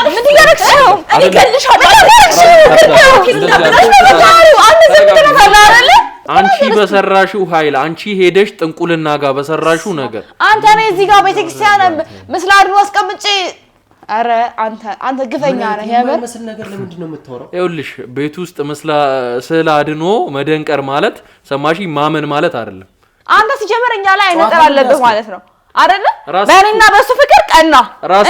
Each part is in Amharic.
ምን ይያረክሽው እኔ ገልሻለሁ አንቺ በሰራሽው ኃይል አንቺ ሄደሽ ጥንቁልና ጋር በሰራሽው ነገር አንተ ነህ እዚህ ጋር ቤተክርስቲያን መስላድ ነው አስቀምጬ አረ አንተ ግፈኛ ነህ ያበር መስል ነገር ለምንድን ነው የምትወራው ይኸውልሽ ቤት ውስጥ መስላ ስለ አድኖ መደንቀር ማለት ሰማሺ ማመን ማለት አይደለም አንተ ሲጀመረኛ ላይ አይነጠር አለበት ማለት ነው አይደለ በእኔና በሱ ፍቅር ቀና ራስ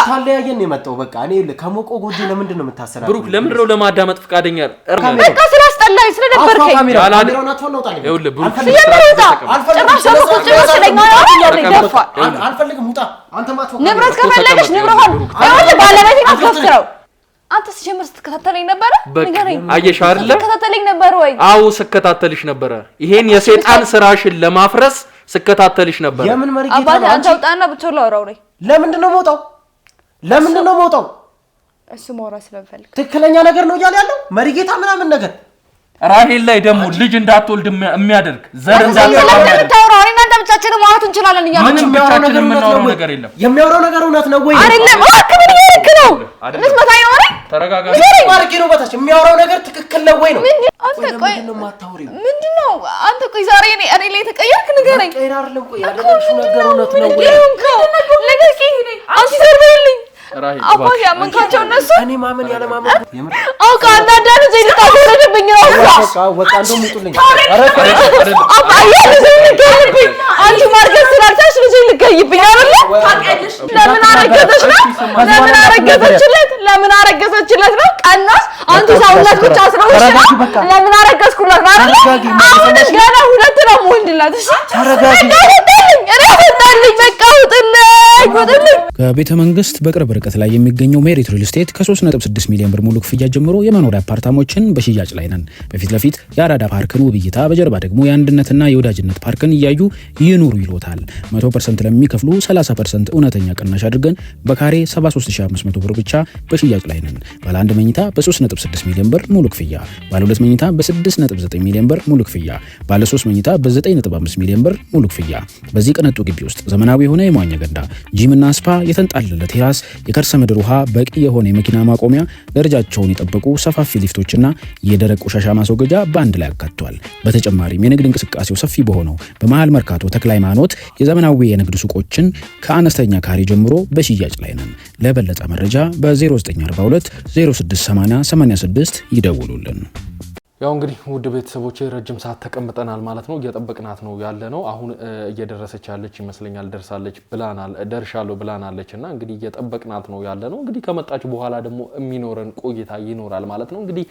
ታለያየን ነው የመጣው በቃ እኔ ከሞቆ ጎጂ ለምንድን ነው የምታሰራው ብሩክ ለምን ነው ለማዳመጥ ፍቃደኛ በቃ ስላስጠላኝ ስለደበርከኝ ካሜራውን አትወጣልኝ ይኸውልህ ብሩክ አልፈልግም ውጣ አንተ ማትወጣ ንብረት ከፈለግሽ ንብረቱን ይኸውልህ ባለቤቴ አትከፍትረው አንተ ሲጀምር ስትከታተለኝ ነበር ንገረኝ አየሽ አይደለ ስትከታተለኝ ነበር ወይ አው ስከታተልሽ ነበር ይሄን የሰይጣን ስራሽን ለማፍረስ ስከታተልሽ ነበር የምን መርጌታ አባቴ አንተ ወጣና ብቻው ላውራው ነኝ ለምንድን ነው ሞጣው እሱ ሞራ ስለፈልግ ትክክለኛ ነገር ነው ይያል ያለው መርጌታ ምናምን ነገር ራሄል ላይ ደሞ ልጅ እንዳትወልድ የሚያደርግ ዘር እንዳትወልድ ታውራው እኔና አንተ ብቻችን ማለት እንችላለን ምንም ብቻችን የምናወራው ነገር የለም የሚያወራው ነገር እውነት ነው ወይ አይደለም አከምን ይርክ ነው ምትመታኝ ነው አይደል ተረጋጋ ማርኬ ነው በታች የሚያወራው ነገር ትክክል ነው ወይ ነው አንተ ቆይ ምንድነው አንተ ቆይ ዛሬ እኔ ላይ ተቀየርክ ንገረኝ ቀይራ አይደለም ቆይ ያደረግሽው ነገር እውነት ነው ወይ ለገቂ አንቺ ዘርበልኝ ራሄል አባቴ ያመንካቸው እነሱ እኔ ማመን ያለ ማመን አውቃ አንዳንድ ዘይት ታወረደብኝ ነው ወጣ እንደውም ይጡልኝ አባዬ ልገይብኝ አንቺ ማርገዝ ስላልቻልሽ ልጅ ልገይብኝ አይደል ለምን አረገዘችለት ነው ቀናስ አንቺ ሰውነት ብቻ አስረውሽ ለምን አረገዝኩላት አይደል አሁን ገና ሁለት ነው ወንድላት እሺ ተረጋጊ ከቤተ መንግስት በቅርብ ርቀት ላይ የሚገኘው ሜሪት ሪል ስቴት ከ3.6 ሚሊዮን ብር ሙሉ ክፍያ ጀምሮ የመኖሪያ አፓርታሞችን በሽያጭ ላይ ነን። በፊት ለፊት የአራዳ ፓርክን ውብ እይታ፣ በጀርባ ደግሞ የአንድነትና የወዳጅነት ፓርክን እያዩ ይኑሩ ይሎታል። 100% ለሚከፍሉ 30% እውነተኛ ቅናሽ አድርገን በካሬ 73500 ብር ብቻ በሽያጭ ላይ ነን። ባለ አንድ መኝታ በ3.6 ሚሊዮን ብር ሙሉ ክፍያ፣ ባለ ሁለት መኝታ በ6.9 ሚሊዮን ብር ሙሉ ክፍያ፣ ባለ 3 መኝታ በ9.5 ሚሊዮን ብር ሙሉ ክፍያ። በዚህ ቅንጡ ግቢ ውስጥ ዘመናዊ የሆነ የመዋኛ ገንዳ፣ ጂምና ስፓ፣ የተንጣለለ ቴራስ፣ የከርሰ ምድር ውሃ፣ በቂ የሆነ የመኪና ማቆሚያ፣ ደረጃቸውን የጠበቁ ሰፋፊ ሊፍቶችና የደረቅ ቆሻሻ ማስወገጃ በአንድ ላይ አካቷል። በተጨማሪም የንግድ እንቅስቃሴው ሰፊ በሆነው በመሃል መርካቶ ተክለ ሃይማኖት የዘመናዊ የንግድ ሱቆችን ከአነስተኛ ካሬ ጀምሮ በሽያጭ ላይ ነን። ለበለጠ መረጃ በ0942 0680 86 ይደውሉልን። ያው እንግዲህ ውድ ቤተሰቦቼ ረጅም ሰዓት ተቀምጠናል ማለት ነው። እየጠበቅናት ነው ያለ ነው። አሁን እየደረሰች ያለች ይመስለኛል። ደርሻለሁ ብላናለችና እንግዲህ እየጠበቅናት ነው ያለ ነው። እንግዲህ ከመጣች በኋላ ደግሞ የሚኖረን ቆይታ ይኖራል ማለት ነው። እንግዲህ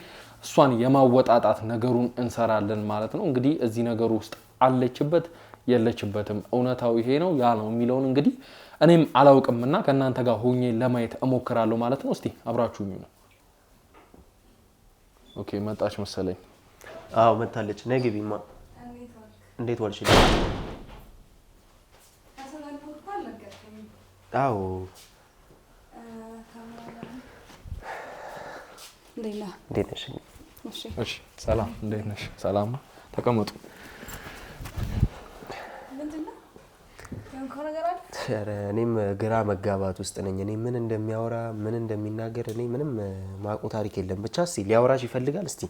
እሷን የማወጣጣት ነገሩን እንሰራለን ማለት ነው። እንግዲህ እዚህ ነገር ውስጥ አለችበት የለችበትም እውነታው ይሄ ነው ያ ነው የሚለውን እንግዲህ እኔም አላውቅምና ከናንተ ጋር ሆኜ ለማየት እሞክራለሁ ማለት ነው። እስቲ አብራችሁኝ ነው። ኦኬ መጣች መሰለኝ። አዎ መጣለች። ነይ ግቢማ። እንዴት ዋልሽ? አዎ እንዴት ነሽ? እሺ ሰላም፣ እንዴት ነሽ? ሰላም ተቀመጡ። እኔም ግራ መጋባት ውስጥ ነኝ። እኔ ምን እንደሚያወራ ምን እንደሚናገር እኔ ምንም ማቆ ታሪክ የለም። ብቻ እስቲ ሊያወራሽ ይፈልጋል። እስቲ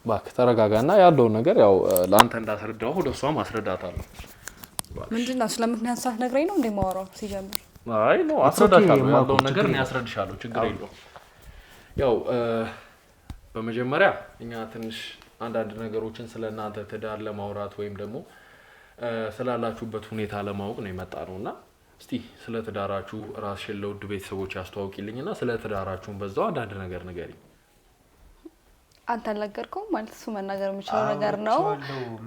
እባክህ ተረጋጋና ያለውን ነገር ያው ለአንተ እንዳስረዳው ወደሷ ማስረዳታለሁ። ምንድነው ስለምክንያት ሳትነግረኝ ነው እንደማወራው ሲጀምር? አይ ነው አስረዳታለሁ። ያለውን ነገር እኔ አስረድሻለሁ። ችግር የለውም። ያው በመጀመሪያ እኛ ትንሽ አንዳንድ ነገሮችን ስለናንተ ትዳር ለማውራት ወይም ደግሞ ስላላችሁበት ሁኔታ ለማወቅ ነው የመጣነውና እስቲ ስለ ትዳራችሁ ራስሽን ለውድ ቤተሰቦች ያስተዋውቂልኝና ስለ ትዳራችሁን በዛው አንዳንድ ነገር ንገሪኝ። አንተ አልነገርከውም ማለት እሱ መናገር የሚችለው ነገር ነው።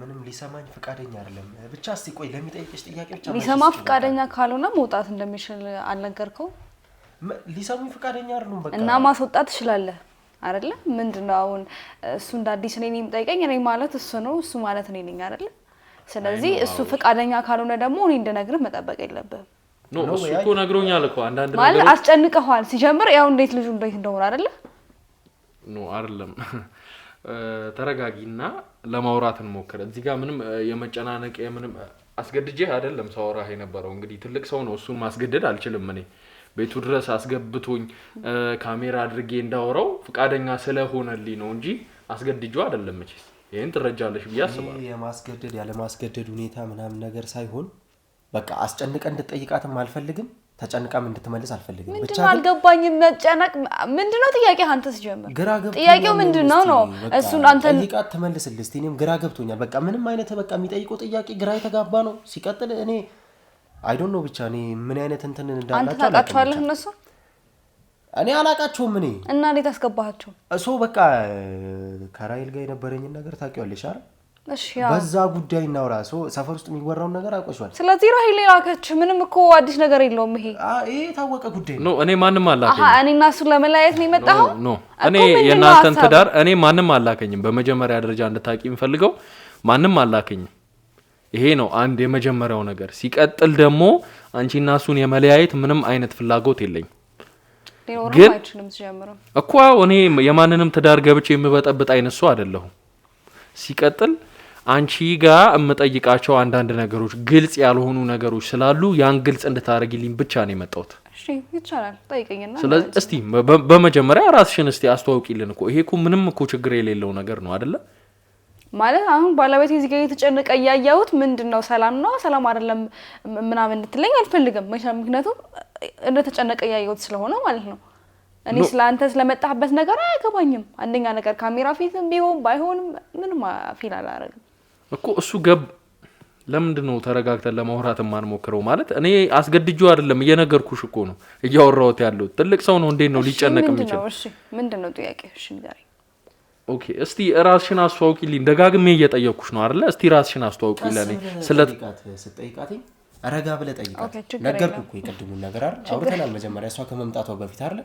ምንም ሊሰማኝ ፍቃደኛ አይደለም። ብቻ እስቲ ቆይ ለሚጠይቅሽ ጥያቄ ብቻ ሊሰማ ፍቃደኛ ካልሆነ መውጣት እንደሚችል አልነገርከው? ሊሰሙኝ ፍቃደኛ አይደሉም። በቃ እና ማስወጣት ትችላለህ አይደለ? ምንድነው አሁን እሱ እንዳዲስ እኔን የሚጠይቀኝ እኔ ማለት እሱ ነው እሱ ማለት እኔ ነኝ አይደለ? ስለዚህ እሱ ፍቃደኛ ካልሆነ ደግሞ እኔ እንደነግርህ መጠበቅ የለብህም። ኖ እሱ እኮ ነግሮኛል እኮ አንዳንድ ነገር ማለት አስጨንቀዋል። ሲጀምር ያው እንዴት ልጁ እንዴት እንደሆነ አይደለ? ኖ አይደለም። ተረጋጊና ለማውራት እንሞክር። እዚህ ጋር ምንም የመጨናነቅ ምንም አስገድጄ አይደለም ሳወራህ የነበረው። እንግዲህ ትልቅ ሰው ነው እሱን ማስገደድ አልችልም እኔ። ቤቱ ድረስ አስገብቶኝ ካሜራ አድርጌ እንዳወራው ፍቃደኛ ስለሆነልኝ ነው እንጂ አስገድጆ አይደለም መቼስ ይሄን ትረጃለሽ ብዬ አስባለሁ የማስገደድ ያለ ማስገደድ ሁኔታ ምናምን ነገር ሳይሆን በቃ አስጨንቀ እንድትጠይቃትም አልፈልግም ተጨንቃም እንድትመልስ አልፈልግም ብቻ አልገባኝም መጨነቅ ምንድነው ጥያቄ አንተስ ጀመር ጥያቄው ምንድነው ነው እሱን አንተ ጠይቃት ተመልስልኝ እስቲ እኔም ግራ ገብቶኛል በቃ ምንም አይነት በቃ የሚጠይቀው ጥያቄ ግራ የተጋባ ነው ሲቀጥል እኔ I don't know ብቻ እኔ ምን አይነት እንትን እንዳላችሁ ታውቃቸዋለህ እነሱ እኔ አላቃቸውም እኔ እና እንዴት አስገባሃቸው እሱ በቃ ከራይል ጋር የነበረኝ ነገር ታውቂዋለሽ አይደል እሺ በዛ ጉዳይ እናውራ ሰፈር ውስጥ የሚወራው ነገር አቆሽዋል ስለዚህ ራሂል ላከች ምንም እኮ አዲስ ነገር የለውም ይሄ ታወቀ ጉዳይ ነው እኔ ማንንም አላከኝም እኔና እሱ ለመለያየት ነው የመጣው ኖ እኔ የናንተን ትዳር እኔ ማንንም አላከኝም በመጀመሪያ ደረጃ እንድታቂ የምፈልገው ማንንም አላከኝም ይሄ ነው አንድ የመጀመሪያው ነገር ሲቀጥል ደግሞ አንቺና እሱን የመለያየት ምንም አይነት ፍላጎት የለኝም ግን አይችልም ሲጀምረው እኮ እኔ የማንንም ትዳር ገብቼ የምበጠብጥ አይነት ሰው አይደለሁም ሲቀጥል አንቺ ጋር እምጠይቃቸው አንዳንድ ነገሮች ግልጽ ያልሆኑ ነገሮች ስላሉ ያን ግልጽ እንድታረጊልኝ ብቻ ነው የመጣሁት እሺ ይቻላል ጠይቀኝና ስለዚህ እስቲ በመጀመሪያ ራስሽን እስቲ አስተዋውቂልን እኮ ይሄ እኮ ምንም እኮ ችግር የሌለው ነገር ነው አይደለ ማለት አሁን ባለቤቴ እዚህ ጋር የተጨነቀ ያያውት ምንድነው ሰላም ነው ሰላም አይደለም ምናምን እንድትለኝ አልፈልግም ምክንያቱም እንደተጨነቀ ያያውት ስለሆነ ማለት ነው እኔ ስላንተ ስለመጣህበት ነገር አያገባኝም አንደኛ ነገር ካሜራ ፊትም ቢሆን ባይሆንም ምንም ፊል አላረግም እኮ እሱ ለምንድነው ተረጋግተን ለማውራት ማንሞክረው ማለት እኔ አስገድጆ አይደለም እየነገርኩሽ እኮ ነው እያወራሁት ያለው ትልቅ ሰው ነው እንዴት ነው ሊጨነቅ የሚችል እሺ ምንድነው ጥያቄ እሺ ንገረኝ ኦኬ እስቲ ራስሽን አስተዋውቂልኝ ደጋግሜ እየጠየቅኩሽ ነው አይደለ እስቲ ራስሽን አስተዋውቂልኝ ስለጠይቃት አረጋ ብለ ጠይቃት ነገርኩ እኮ የቀድሙን ነገር አይደል አውርተናል መጀመሪያ እሷ ከመምጣቷ በፊት አይደል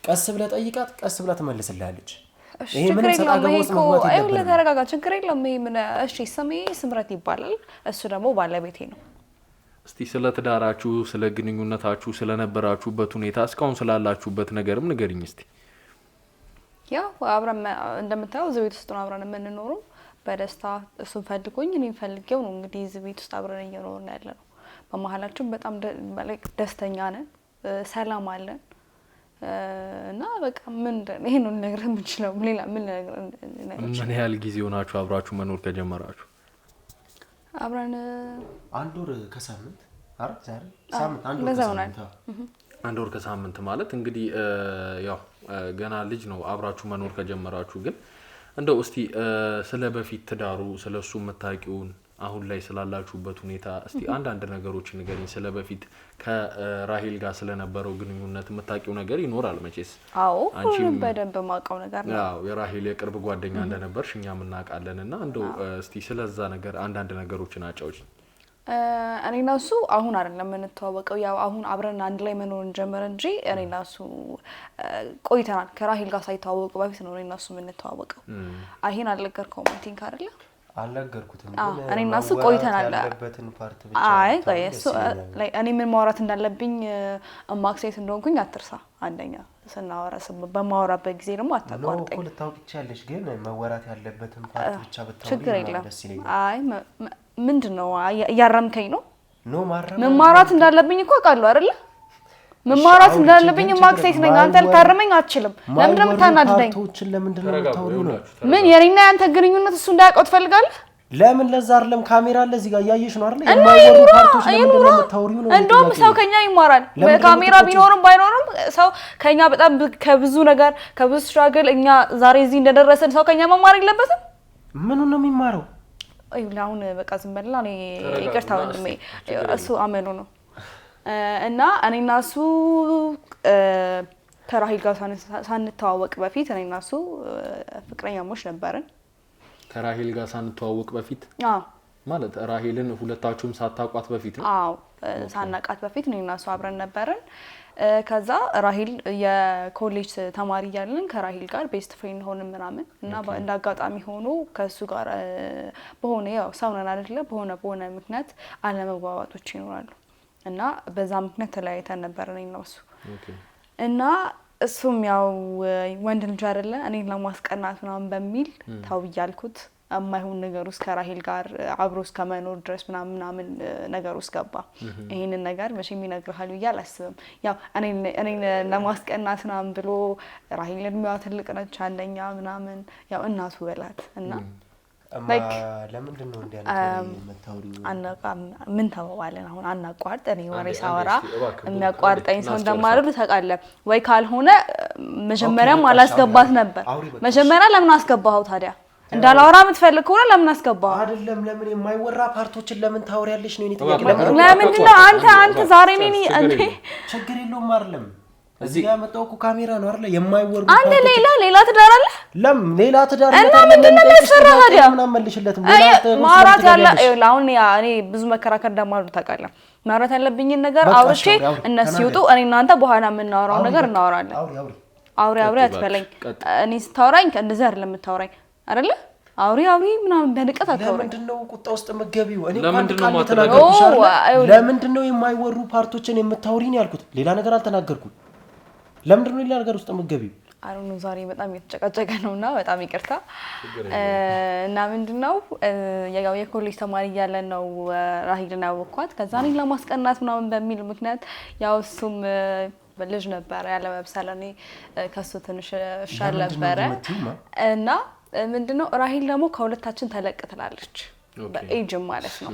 ቀስ ብለ ጠይቃት ቀስ ብላ ተመልስልሃለች ይሄ ምን ሰጣገው ውስጥ መግባት ይችላል አይደል ተረጋጋ ችግር የለም ይሄ ምን እሺ ስሜ ስምረት ይባላል እሱ ደግሞ ባለቤቴ ነው እስቲ ስለ ትዳራችሁ ስለ ግንኙነታችሁ ስለነበራችሁበት ሁኔታ እስካሁን ስላላችሁበት ነገርም ንገሪኝ እስቲ ያው አብረን እንደምታየው እዚህ ቤት ውስጥ ነው አብረን የምንኖረው በደስታ እሱ ፈልጎኝ እኔም ፈልጌው ነው እንግዲህ እዚህ ቤት ውስጥ አብረን እየኖርን ያለነው በመሐላችን በጣም ደስተኛ ነን ሰላም አለን እና በቃ ምን ይሄ ነው ነገር የምንችለው ሌላ ምን ነገር ምን ያህል ጊዜ ሆናችሁ አብራችሁ መኖር ከጀመራችሁ አብረን አንድ ወር ከሳምንት አረ ዛሬ ሳምንት አንድ ወር ከሳምንት ማለት እንግዲህ ያው ገና ልጅ ነው አብራችሁ መኖር ከጀመራችሁ ግን እንደው እስቲ ስለ በፊት ትዳሩ ስለሱ መታቂውን አሁን ላይ ስላላችሁበት ሁኔታ እስቲ አንድ ነገሮች ንገሪኝ ስለ በፊት ከራሂል ጋር ስለነበረው ግንኙነት መታቂው ነገር ይኖራል መቼስ አዎ አንቺም በደንብ ማቀው ነገር ነው ያው የራሂል የቅርብ ጓደኛ እንደነበርሽ እኛም እናውቃለንና እንደው እስቲ ስለዛ ነገር አንድ ነገሮችን አጫውቺኝ እኔና እሱ አሁን አይደለም የምንተዋወቀው ያው አሁን አብረን አንድ ላይ መኖር ጀመረ እንጂ እኔና እሱ ቆይተናል ከራሂል ጋር ሳይተዋወቁ በፊት ነው እኔና እሱ የምንተዋወቀው አይሄን አልነገርከውም እንትን ካደለ አልነገርኩትም እኔና እሱ ቆይተናል አይ እሱ እኔ ምን ማውራት እንዳለብኝ ማክሴት እንደሆንኩኝ አትርሳ አንደኛ ስናወራ በማወራበት ጊዜ ደግሞ አታቋርጠኝ ነው ልታውቂ ይችላልሽ ግን መወራት ያለበትን ፓርት ብቻ ብታወሪ ነው ደስ ይለኛል አይ ምንድነው ያረምከኝ ነው ኖ ማረም መማራት እንዳለብኝ እኮ አውቃለሁ አይደል መማራት እንዳለብኝ ማክሴት ነኝ አንተ ልታረመኝ አትችልም ለምን ታናድደኝ ፓርቶችን ለምንድን ነው የምታወሪው ነው ምን የኔና ያንተ ግንኙነት እሱ እንዳያውቀው ትፈልጋለህ ለምን ለዛ አይደለም ካሜራ አለ እዚህ ጋር ያየሽ ነው አይደል የማይወሩ ፓርቶች ለምንድን ነው የምታወሪው ነው እንደውም ሰው ከኛ ይማራል በካሜራ ቢኖርም ባይኖርም ሰው ከኛ በጣም ከብዙ ነገር ከብዙ ስትራግል እኛ ዛሬ እዚህ እንደደረሰን ሰው ከኛ መማር የለበትም ምኑ ነው የሚማረው አሁን በቃ ዝም በልና እኔ ይቅርታ ወንድሜ እሱ አመሉ ነው እና እኔና እሱ ከራሂል ጋር ሳንተዋወቅ በፊት እኔና እሱ ፍቅረኛሞች ነበርን ከራሂል ጋር ሳንተዋወቅ በፊት ማለት ራሂልን ሁለታችሁም ሳታቋት በፊት ነው አዎ ሳናቃት በፊት እኔና እሱ አብረን ነበርን ከዛ ራሂል የኮሌጅ ተማሪ ያለን ከራሂል ጋር ቤስት ፍሬንድ ሆነን ምናምን እና እንዳጋጣሚ ሆኖ ከሱ ጋር በሆነ ያው ሰውነን አይደለ በሆነ ምክንያት አለመግባባቶች ይኖራሉ እና በዛ ምክንያት ተለያይተን ነበር እኔና እሱ እና እሱም ያው ወንድ ልጅ አይደለ እኔን ለማስቀናት ምናምን በሚል ታው ይያልኩት የማይሆን ነገር ውስጥ ከራሂል ጋር አብሮ እስከ መኖር ድረስ ምናምን ነገር ውስጥ ገባ። ይሄንን ነገር መቼም ይነግርሃል ብዬ አላስብም። ያው እኔ ለማስቀናት ምናምን ብሎ ራሂል እድሜዋ ትልቅ ነች አንደኛ ምናምን ያው እናቱ በላት እና ለምንድን ነው እንዴ አንተ ምን ተባባልን አሁን አናቋርጥ እኔ ወሬ ሳወራ የሚያቋርጠኝ ሰው እንደማይረዱ ታውቃለህ ወይ ካልሆነ መጀመሪያም አላስገባት ነበር መጀመሪያ ለምን አስገባኸው ታዲያ እንዳላወራ የምትፈልግ ከሆነ ለምን አስገባኸው አይደለም ለምን የማይወራ ፓርቶችን ለምን ታወሪያለሽ ነው እኔ ጥያቄ ለምን ነው አንተ ዛሬ ነኝ እንዴ ችግር የለውም አይደለም እዚህ ጋር መጣው እኮ ካሜራ ነው አይደል የማይወርዱ አንተ ሌላ ትዳር አለ ሌላ ትዳር እና ምንድን ነው የሚሰራው ታዲያ ምናምን መልሽለትም ሌላ ማውራት ያለ አሁን እኔ ብዙ መከራከር እንደማሉ ታውቃለህ ማውራት ያለብኝ ነገር አውርቼ እነሱ ይወጡ እኔ እናንተ በኋላ የምናወራው ነገር እናወራለን አውሪ አትበለኝ እኔ ስታወራኝ እንደዚህ አይደለም የምታወራኝ አይደለ አውሪ ምናምን በንቀት አታወራኝ ለምንድነው ቁጣ ውስጥ መገቢው እኔ ለምንድነው የማይወሩ ፓርቶችን የምታወሪኝ ያልኩት ሌላ ነገር አልተናገርኩም ለምንድነው ሌላ ነገር ውስጥ መገቢው አሁን ዛሬ በጣም እየተጨቀጨቀ ነውና በጣም ይቅርታ እና ምንድነው ያው የኮሌጅ ተማሪ ያለ ነው ራሂልና ወኳት ከዛ እኔን ለማስቀናት ምናምን በሚል ምክንያት ያው እሱም ልጅ ነበር ያለ መብሰለኔ ከሱ ትንሽ ሻል ነበር እና ምንድነው ራሂል ደግሞ ከሁለታችን ተለቅ ትላለች በኤጅ ማለት ነው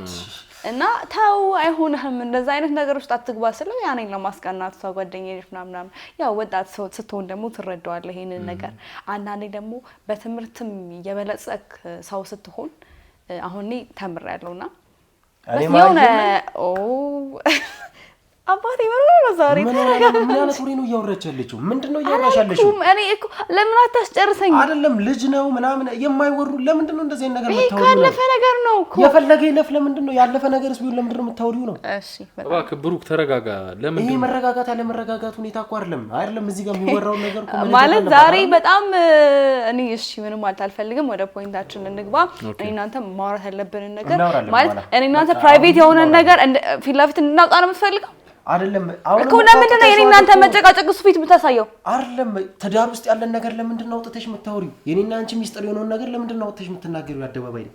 እና ታው አይሆንህም እንደዛ አይነት ነገር ውስጥ አትግባ ስለው ያኔን ለማስቀናት ሰው ጓደኛዬ ምናምን ያው ወጣት ሰው ስትሆን ደግሞ ትረዳዋለህ ይሄንን ነገር አንዳንዴ ደግሞ በትምህርትም የበለጸክ ሰው ስትሆን አሁን እኔ ተምሬያለሁና በስየሆነ አባቴ ነው ዛሬ ምን አይነት ወሬ ነው እያወራቻለችው ምንድነው እያወራሻለችው እኔ እኮ ለምን አታስጨርሰኝ አይደለም ልጅ ነው ምናምን የማይወሩ ለምንድነው እንደዚህ አይነት ነገር መታወሪው ያለፈ ነገር ነው እኮ የፈለገ ይለፍ ለምንድነው ያለፈ ነገርስ ቢሆን ለምንድነው መታወሪው ነው እሺ እባክህ ብሩክ ተረጋጋ ለምንድነው ይሄ መረጋጋት ያለ መረጋጋት ሁኔታ እኮ አይደለም እዚህ ጋር የሚወራው ነገር እኮ ማለት ዛሬ በጣም እኔ እሺ ምንም ማለት አልፈልግም ወደ ፖይንታችን እንግባ እኔ እናንተ ማውራት ያለብን ነገር ማለት እኔ እናንተ ፕራይቬት የሆነ ነገር ፊት ለፊት እንድናውጣ ነው የምትፈልገው አይደለም አሁን እኮ ለምንድን ነው የኔና አንተ መጨቃጨቅ ሱፊት የምታሳየው አይደለም ትዳር ውስጥ ያለን ነገር ለምንድን ነው አውጥተሽ የምታወሪው የኔና አንቺ ሚስጥር የሆነውን ነገር ለምንድን ነው አውጥተሽ የምትናገሪው አደባባይ ላይ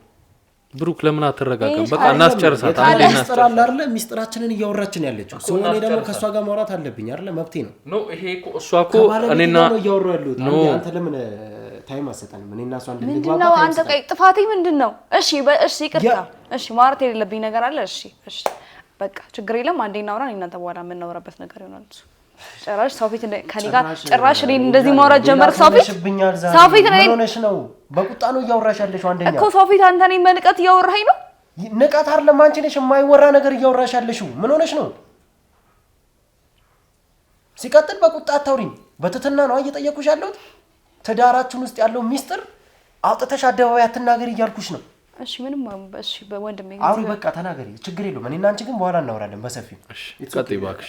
ብሩክ ለምን አትረጋጋም በቃ እናስጨርሳት አንዴ ሚስጥር አለ አይደል ሚስጥራችንን እያወራችን ያለችው ሰው እኔ ደግሞ ከሷ ጋር ማውራት አለብኝ አይደል መብቴ ነው ኖ ይሄ እኮ እሷ እኮ እኔና ነው እያወራው ያሉት አንተ ለምን ታይም አሰጠንም እኔና እሷ እንድንግባባ ምንድነው አንተ ጥፋቴ ምንድነው እሺ ይቅርታ እሺ ማውራት የሌለብኝ ነገር አለ እሺ በቃ ችግር የለም አንዴ እናውራ እናንተ በኋላ የምናወራበት ነገር ይሆናል ጭራሽ ሶፊት ከኔ ጋር ጭራሽ እኔ እንደዚህ ማውራት ጀመርክ ሶፊት ምን ሆነሽ ነው በቁጣ ነው እያወራሽ ያለሽው አንደኛ እኮ ሶፊት አንተ ነኝ በንቀት እያወራኸኝ ነው ንቀት አይደለም አንቺ ነሽ የማይወራ ነገር እያወራሽ ያለሽው ምን ሆነሽ ነው ሲቀጥል በቁጣ አታውሪኝ በትትና ነው እየጠየኩሽ ያለሁት ትዳራችን ውስጥ ያለው ሚስጥር አውጥተሽ አደባባይ አትናገሪ እያልኩሽ ነው እሺ ምንም እሺ በወንድሜ አውሪ በቃ ተናገሪ ችግር የለውም እኔና አንቺ ግን በኋላ እናወራለን በሰፊው እሺ ቀጥይ እባክሽ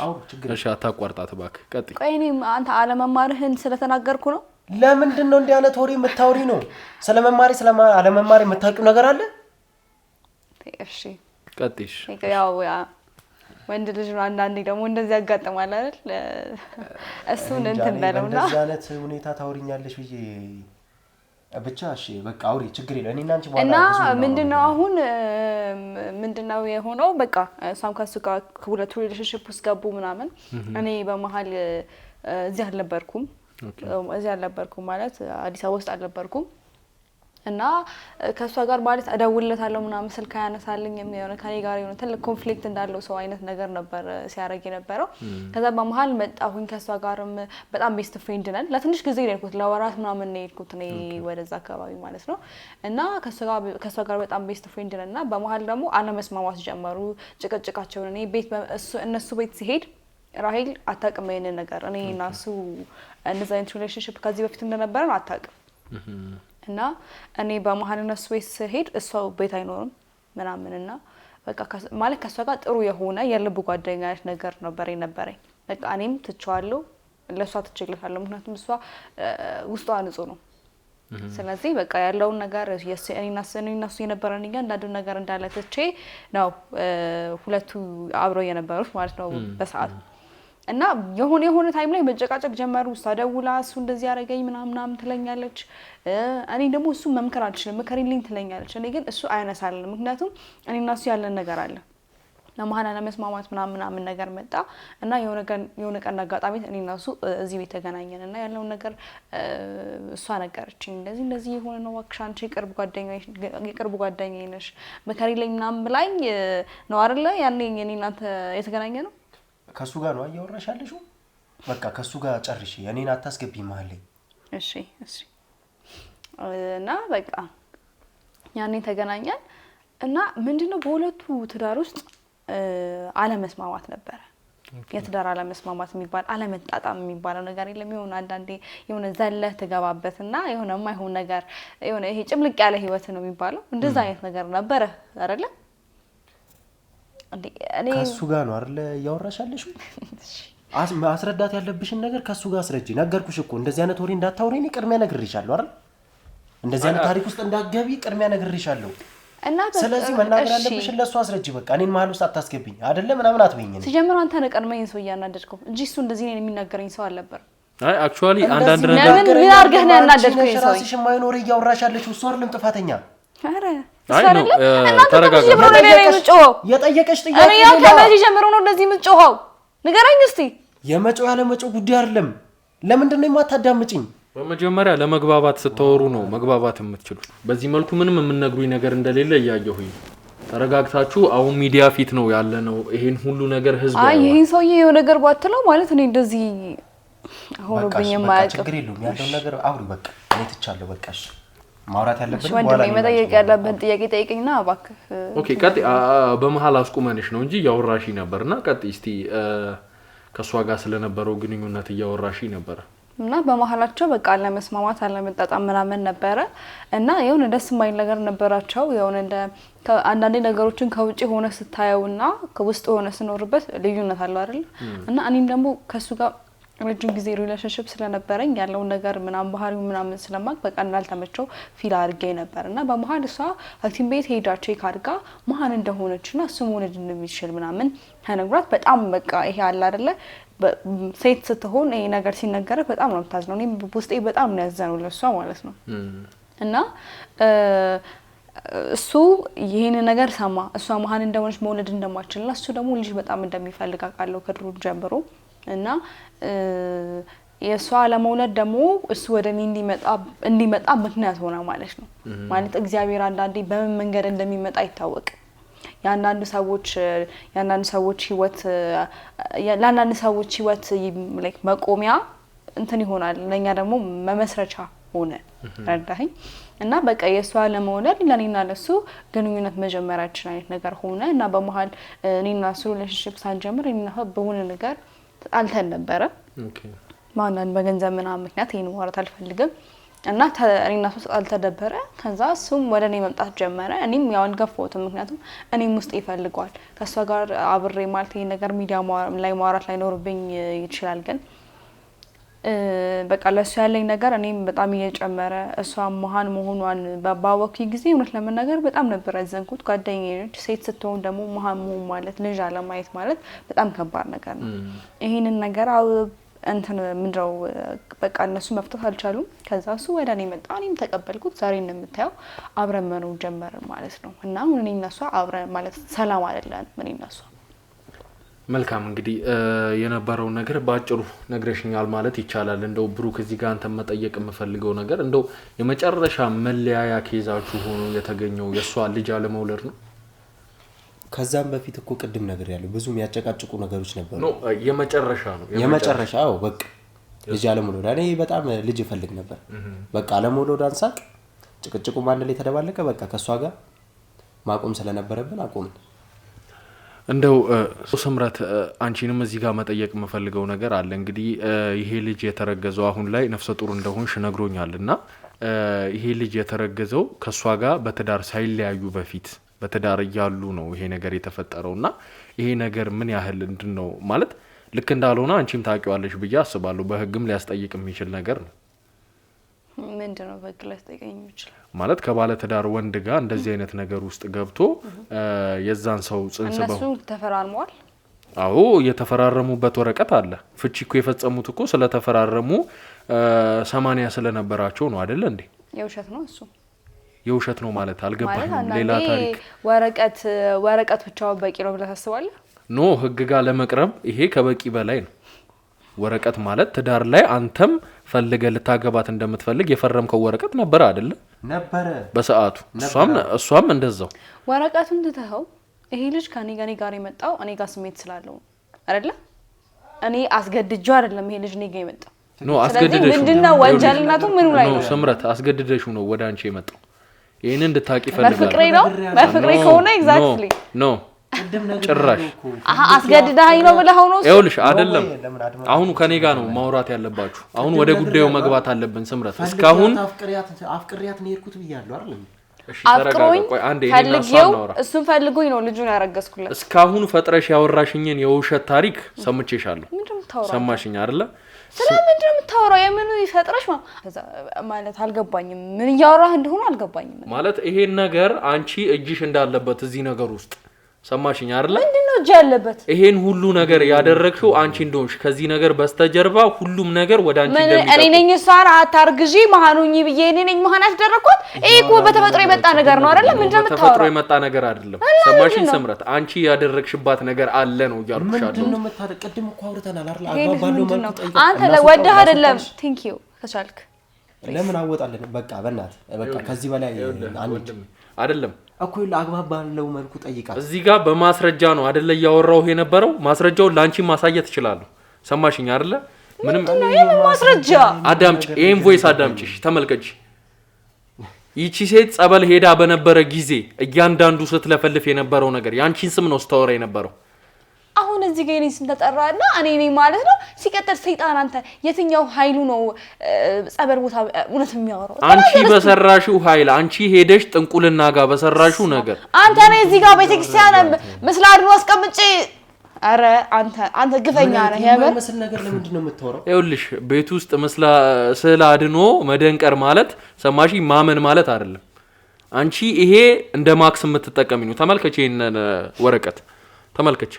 እሺ አታቋርጣት እባክህ ቀጥይ ቆይ እኔ አንተ አለመማርህን ስለተናገርኩ ነው ለምንድን ነው እንዲህ አይነት ወሬ የምታወሪ ነው ስለመማሪ አለመማሪ የምታውቂው ነገር አለ እሺ ቀጥይሽ ያው ወንድ ልጅ ነው አንዳንዴ ደግሞ እንደዚህ ያጋጥማል አይደል እሱን እንትን በለውና እንደዚህ አይነት ሁኔታ ታወሪኛለሽ ብዬ ብቻ እሺ በቃ አውሪ ችግር የለም እኔና አንቺ በኋላ እና ምንድነው አሁን ምንድነው የሆነው በቃ እሷም ከሱ ጋር ሁለቱ ሪሌሽንሺፕ ውስጥ ገቡ ምናምን እኔ በመሃል እዚህ አልነበርኩም ማለት አዲስ አበባ ውስጥ አልነበርኩም እና ከሷ ጋር ማለት እደውልለታለሁ ምናምን ስልክ ያነሳልኝ የሚሆነ ከኔ ጋር የሆነ ትልቅ ኮንፍሊክት እንዳለው ሰው አይነት ነገር ነበር ሲያረግ የነበረው ከዛ በመሃል መጣሁኝ ከሷ ጋርም በጣም ቤስት ፍሬንድ ነን ለትንሽ ጊዜ ነው የሄድኩት ለወራት ምናምን ነው የሄድኩት እኔ ወደዛ አካባቢ ማለት ነው እና ከሷ ጋር በጣም ቤስት ፍሬንድ ነን እና በመሃል ደግሞ አለመስማማት ጀመሩ ጭቅጭቃቸውን እኔ ቤት እነሱ ቤት ሲሄድ ራሂል አታውቅም ይሄንን ነገር እኔ እና እሱ እንደዛ አይነት ሪሌሽንሺፕ ከዚህ በፊት እንደነበረን አታውቅም እና እኔ በመሃል እነሱ ቤት ስሄድ እሷ ቤት አይኖርም ምናምንና በቃ ማለት ከሷ ጋር ጥሩ የሆነ የልብ ጓደኛነት ነገር ነበረኝ በቃ እኔም ትቻለሁ ለሷ ትችልታለሁ ምክንያቱም እሷ ውስጧ ንጹህ ነው ስለዚህ በቃ ያለውን ነገር እኔና እሱ የነበረን እንዳንዱ ነገር እንዳለ ትቼ ነው ሁለቱ አብረው የነበሩት ማለት ነው በሰዓቱ እና የሆነ ታይም ላይ መጨቃጨቅ ጀመሩ። ሳደውላ እሱ እንደዚህ ያደረገኝ ምናምን ትለኛለች። እኔ ደግሞ እሱ መምከር አልችልም፣ ምከሪልኝ ትለኛለች። እኔ ግን እሱ አያነሳልም። ምክንያቱም እኔና እሱ ያለን ነገር አለ። ለመሀል አለመስማማት ምናምን ነገር መጣ እና የሆነ ቀን አጋጣሚ እኔና እሱ እዚህ ቤት ተገናኘን እና ያለውን ነገር እሷ ነገረችኝ። እንደዚህ የሆነ ነው እባክሽ አንቺ የቅርብ ጓደኛዬ ነሽ ምከሪልኝ ምናምን ብላኝ ነው አይደለ ያኔ እኔ እናንተ የተገናኘ ነው። ከሱ ጋር ነው እያወራሽ ያለሽው? በቃ ከሱ ጋር ጨርሺ፣ እኔን አታስገቢ መሀል ላይ። እሺ እና በቃ ያኔ ተገናኘን እና ምንድነው በሁለቱ ትዳር ውስጥ አለመስማማት ነበረ። የትዳር አለመስማማት የሚባል አለመጣጣም የሚባለው ነገር የለም። የሆነ አንዳንዴ የሆነ ዘለህ ትገባበትና የሆነ የማይሆን ነገር የሆነ ይሄ ጭምልቅ ያለ ህይወት ነው የሚባለው እንደዛ አይነት ነገር ነበረ አይደለ? እኔ ከሱ ጋር ነው አይደለ እያወራሻለሽ? አስረዳት ያለብሽን ነገር ከሱ ጋር አስረጂ። ነገርኩሽ እኮ እንደዚህ አይነት ወሬ እንዳታወሪ እኔ ቅድሚያ ነግሬሻለሁ አይደል? እንደዚህ አይነት ታሪክ ውስጥ እንዳትገቢ ቅድሚያ ነግሬሻለሁ። እና ስለዚህ መናገር ያለብሽ ለሱ አስረጂ። በቃ እኔን መሀል ውስጥ አታስገብኝ አይደለ? ምናምን አትበይኝ። ሲጀምር አንተ ነህ ቀድመኝ ሰው ያናደድከው እንጂ እሱ እንደዚህ ነው የሚናገረኝ ሰው አልነበር። አይ አክቹአሊ አንዳንድ ነገር ምን አድርገህ ነው ያናደድከው? ሰው ራስሽ የማይሆን ወሬ እያወራሻለሽ እሱ አይደለም ጥፋተኛ። አረ አይ ነው ተረጋጋ። የጠየቀሽ ጥያቄ እኔ ያ ከመቼ ጀምሮ ነው እንደዚህ የምትጮኸው? ንገረኝ እስቲ። የመጮህ ያለ መጮህ ጉዳይ አይደለም። ለምንድን ነው የማታዳምጪኝ? በመጀመሪያ ለመግባባት ስትወሩ ነው መግባባት የምትችሉት። በዚህ መልኩ ምንም የምንነግሩኝ ነገር እንደሌለ እያየሁኝ ተረጋግታችሁ አሁን ሚዲያ ፊት ነው ያለ ነው ይሄን ሁሉ ነገር ህዝብ አይ ይሄን ሰውዬ የሆነ ነገር ባትለው ማለት እኔ እንደዚህ ሆኖብኝ የማያውቅ ችግር የለውም ያለው ነገር አውሪ በቃ እኔ ትቻለሁ። በቃሽ ማውራት ያለብን ወንድሜ መጠየቅ ያለብን ጥያቄ ጠይቀኝና እባክህ። ኦኬ ቀጥ በመሃል አስቁመንሽ ነው እንጂ ያወራሽ ነበርና ቀጥ እስቲ ከሷ ጋር ስለነበረው ግንኙነት ያወራሽ ነበር እና በመሃላቸው በቃ አለመስማማት አለመጣጣም ምናምን ነበረ እና የሆነ ደስ የማይል ነገር ነበራቸው። የሆነ እንደ አንዳንዴ ነገሮችን ከውጪ ሆነ ስታየውና ከውስጥ ሆነ ስኖርበት ልዩነት አለው አይደል? እና እኔም ደግሞ ከሱ ጋር ረጅም ጊዜ ሪሌሽንሺፕ ስለነበረኝ ያለው ነገር ምናምን ባህሪው ምናምን ስለማቅ በቃ እንዳልተመቸው ፊል አድርጌ ነበር እና በመሃል እሷ ሐኪም ቤት ሄዳ ቼክ አድርጋ መሀን እንደሆነችና እሱ መውለድ እንደሚችል ምናምን ተነግሯት በጣም በቃ ይሄ አለ አይደለ ሴት ስትሆን ይሄ ነገር ሲነገር በጣም ነው የምታዝነው። እኔም ውስጤ በጣም ነው ያዘነው ለሷ ማለት ነው። እና እሱ ይሄን ነገር ሰማ። እሷ መሀን እንደሆነች መውለድ እንደማትችልና እሱ ደግሞ ልጅ በጣም እንደሚፈልግ አውቃለሁ ከድሮ ጀምሮ እና የሷ ለመውለድ ደግሞ እሱ ወደ እኔ እንዲመጣ ምክንያት ሆነ ማለት ነው። ማለት እግዚአብሔር አንዳንዴ በምን መንገድ እንደሚመጣ አይታወቅም። ያንዳንድ ሰዎች ህይወት ላይክ መቆሚያ እንትን ይሆናል ለኛ ደግሞ መመስረቻ ሆነ። ረዳኸኝ? እና በቃ የሷ ለመውለድ ለኔና ለሱ ግንኙነት መጀመሪያችን አይነት ነገር ሆነ እና በመሃል እኔና እሱ ሪሌሽንሺፕ ሳንጀምር እኔና በሆነ ነገር አልተን ነበረ። ማንንም በገንዘብ ምናምን ምክንያት ይሄን ማውራት አልፈልግም እና እኔና እሱ አልተደበረ። ከዛ እሱም ወደ እኔ መምጣት ጀመረ። እኔም ያው አልገፋሁትም፣ ምክንያቱም እኔም ውስጥ ይፈልጋል ከሷ ጋር አብሬ ማለት ይሄን ነገር ሚዲያ ላይ ማውራት ላይ ኖርብኝ ይችላል። ግን በቃ ለሱ ያለኝ ነገር እኔም በጣም እየጨመረ እሷ መሀን መሆኗን ባወኩ ጊዜ እውነት ለመናገር በጣም ነበር ያዘንኩት። ጓደኛዬ ነች፣ ሴት ስትሆን ደግሞ መሀን መሆን ማለት ልጅ አለማየት ማለት በጣም ከባድ ነገር ነው። ይሄንን ነገር እንትን ምንድነው በቃ እነሱ መፍታት አልቻሉም። ከዛ እሱ ወደ እኔ መጣ፣ እኔም ተቀበልኩት። ዛሬ እንደምታየው አብረን መኖር ጀመርን ማለት ነው። እና እኔ እና እሷ አብረን ማለት ሰላም አይደለም እኔ እና እሷ። መልካም እንግዲህ የነበረው ነገር ባጭሩ ነግረሽኛል ማለት ይቻላል። እንደው ብሩክ እዚህ ጋር አንተ መጠየቅ የምፈልገው ነገር እንደው የመጨረሻ መለያያ ኬዛችሁ ሆኖ የተገኘው የሷ ልጅ አለመውለድ ነው? ከዛም በፊት እኮ ቅድም ነገር ያለው ብዙ የሚያጨቃጭቁ ነገሮች ነበሩ። ነው የመጨረሻ ነው የመጨረሻው በቃ ልጅ አለመውለድ። እኔ በጣም ልጅ እፈልግ ነበር። በቃ አለመውለድ አንሳቅ ጭቅጭቁ ማን ላይ ተደባለቀ። በቃ ከሷ ጋር ማቆም ስለነበረብን አቆምን። እንደው ስምረት አንቺንም እዚህ ጋር መጠየቅ የምፈልገው ነገር አለ። እንግዲህ ይሄ ልጅ የተረገዘው አሁን ላይ ነፍሰ ጡር እንደሆንሽ ነግሮኛልና ይሄ ልጅ የተረገዘው ከሷ ጋር በትዳር ሳይለያዩ በፊት በትዳር እያሉ ነው ይሄ ነገር የተፈጠረውና ይሄ ነገር ምን ያህል እንድነው ማለት ልክ እንዳልሆነ አንቺም ታውቂዋለሽ ብዬ አስባለሁ። በህግም ሊያስጠይቅ የሚችል ነገር ነው። ምንድነው በህግ ሊያስጠይቀኝ የሚችል ማለት ከባለ ትዳር ወንድ ጋር እንደዚህ አይነት ነገር ውስጥ ገብቶ የዛን ሰው ጽንስ እነሱ ተፈራርመዋል አዎ የተፈራረሙበት ወረቀት አለ። ፍቺ እኮ የፈጸሙት እኮ ስለተፈራረሙ 80 ስለነበራቸው ነው አይደል እንዴ? የውሸት ነው እሱ። የውሸት ነው ማለት አልገባኝም። ሌላ ታሪክ ወረቀት ብቻው በቂ ነው ብለህ ታስባለህ? ኖ ህግ ጋር ለመቅረብ ይሄ ከበቂ በላይ ነው። ወረቀት ማለት ትዳር ላይ አንተም ፈልገህ ልታገባት እንደምትፈልግ የፈረምከው ወረቀት ነበር አይደል? ነበረ በሰዓቱ። እሷም እንደዛው። ወረቀቱን ትተኸው ይሄ ልጅ ከኔ ጋር የመጣው እኔ ጋር ስሜት ስላለው አይደለ? እኔ አስገድጄው አይደለም ይሄ ልጅ እኔ ጋር የመጣው። ኖ አስገድደሽው ምንድነው ወንጀልነቱ ምኑ ላይ ነው? ስምረት አስገድደሽው ነው ወደ አንቺ የመጣው። ይሄንን እንድታቂ ፈልጋለሁ። በፍቅሬ ነው በፍቅሬ ከሆነ ኤግዛክትሊ ኖ ጭራሽ አስገድዳኝ ነው ብለህ ነው? ይኸውልሽ አይደለም። አሁን ከኔ ጋር ነው ማውራት ያለባችሁ። አሁን ወደ ጉዳዩ መግባት አለብን። ስምረት እስካሁን አፍቅሪያት ነው የሄድኩት ብያለሁ አይደል? አፍቅሮኝ ፈልጌው እሱን ፈልጎኝ ነው ልጁን ያረገዝኩለት። እስካሁን ፈጥረሽ ያወራሽኝን የውሸት ታሪክ ሰምቼሻለሁ። ሰማሽኝ አይደለ? ስለምንድን ነው የምታወራው? የምኑ ይፈጥረሽ ማለት አልገባኝም። ምን እያወራህ እንደሆነ አልገባኝም። ማለት ይሄን ነገር አንቺ እጅሽ እንዳለበት እዚህ ነገር ውስጥ ሰማሽኝ አይደለ? ምንድነው እጅ ያለበት? ይሄን ሁሉ ነገር ያደረግሽው አንቺ እንደሆንሽ ከዚህ ነገር በስተጀርባ ሁሉም ነገር ወደ አንቺ እንደሚጠቁ እኔ ነኝ እሷን አታርግዢ መሃኑኝ ብዬ እኔ ነኝ መሃን ያስደረግኳት። ይሄ እኮ በተፈጥሮ የመጣ ነገር ነው አይደለ? ምንድነው የምታወራው? በተፈጥሮ የመጣ ነገር አይደለም። ሰማሽኝ ስምረት? አንቺ ያደረግሽባት ነገር አለ ነው እያልኩሽ አለው። ምንድነው የምታደርግ? ቅድም እኮ አውርተናል አይደል? አግባባለው መልኩ ጠይቀህ አንተ ለወደህ አይደለም። ቴንክ ዩ ከቻልክ ለምን አወጣለን? በቃ በእናትህ በቃ ከዚህ በላይ አንድ አይደለም እኮ ለአግባብ ባለው መልኩ ጠይቃት። እዚህ ጋር በማስረጃ ነው አይደለ ያወራው የነበረው። ማስረጃውን ላንቺ ማሳየት እችላለሁ። ሰማሽኝ አይደለ? ምንም ማስረጃ አዳምጪ። ይሄን ቮይስ አዳምጪሽ ተመልከቺ። ይቺ ሴት ጸበል ሄዳ በነበረ ጊዜ እያንዳንዱ ስትለፈልፍ የነበረው ነገር ያንቺን ስም ነው ስታወራ የነበረው። አሁን እዚህ ጋር እኔ ስንተጠራና እኔ ነኝ ማለት ነው። ሲቀጥል ሰይጣን አንተ የትኛው ኃይሉ ነው ጸበል ቦታ እውነት የሚያወራው? አንቺ በሰራሽው ኃይል አንቺ ሄደሽ ጥንቁልና ጋር በሰራሽው ነገር አንተ ነህ እዚህ ጋር ቤተክርስቲያን ምስል አድኖ አስቀምጬ። አረ አንተ ግፈኛ ነህ። የማይመስል ነገር ለምንድን ነው የምታወራው? ይኸውልሽ ቤት ውስጥ ስለ አድኖ መደንቀር ማለት ሰማሽ ማመን ማለት አይደለም። አንቺ ይሄ እንደ ማክስ የምትጠቀሚ ነው። ተመልከች፣ ይሄን ወረቀት ተመልከች።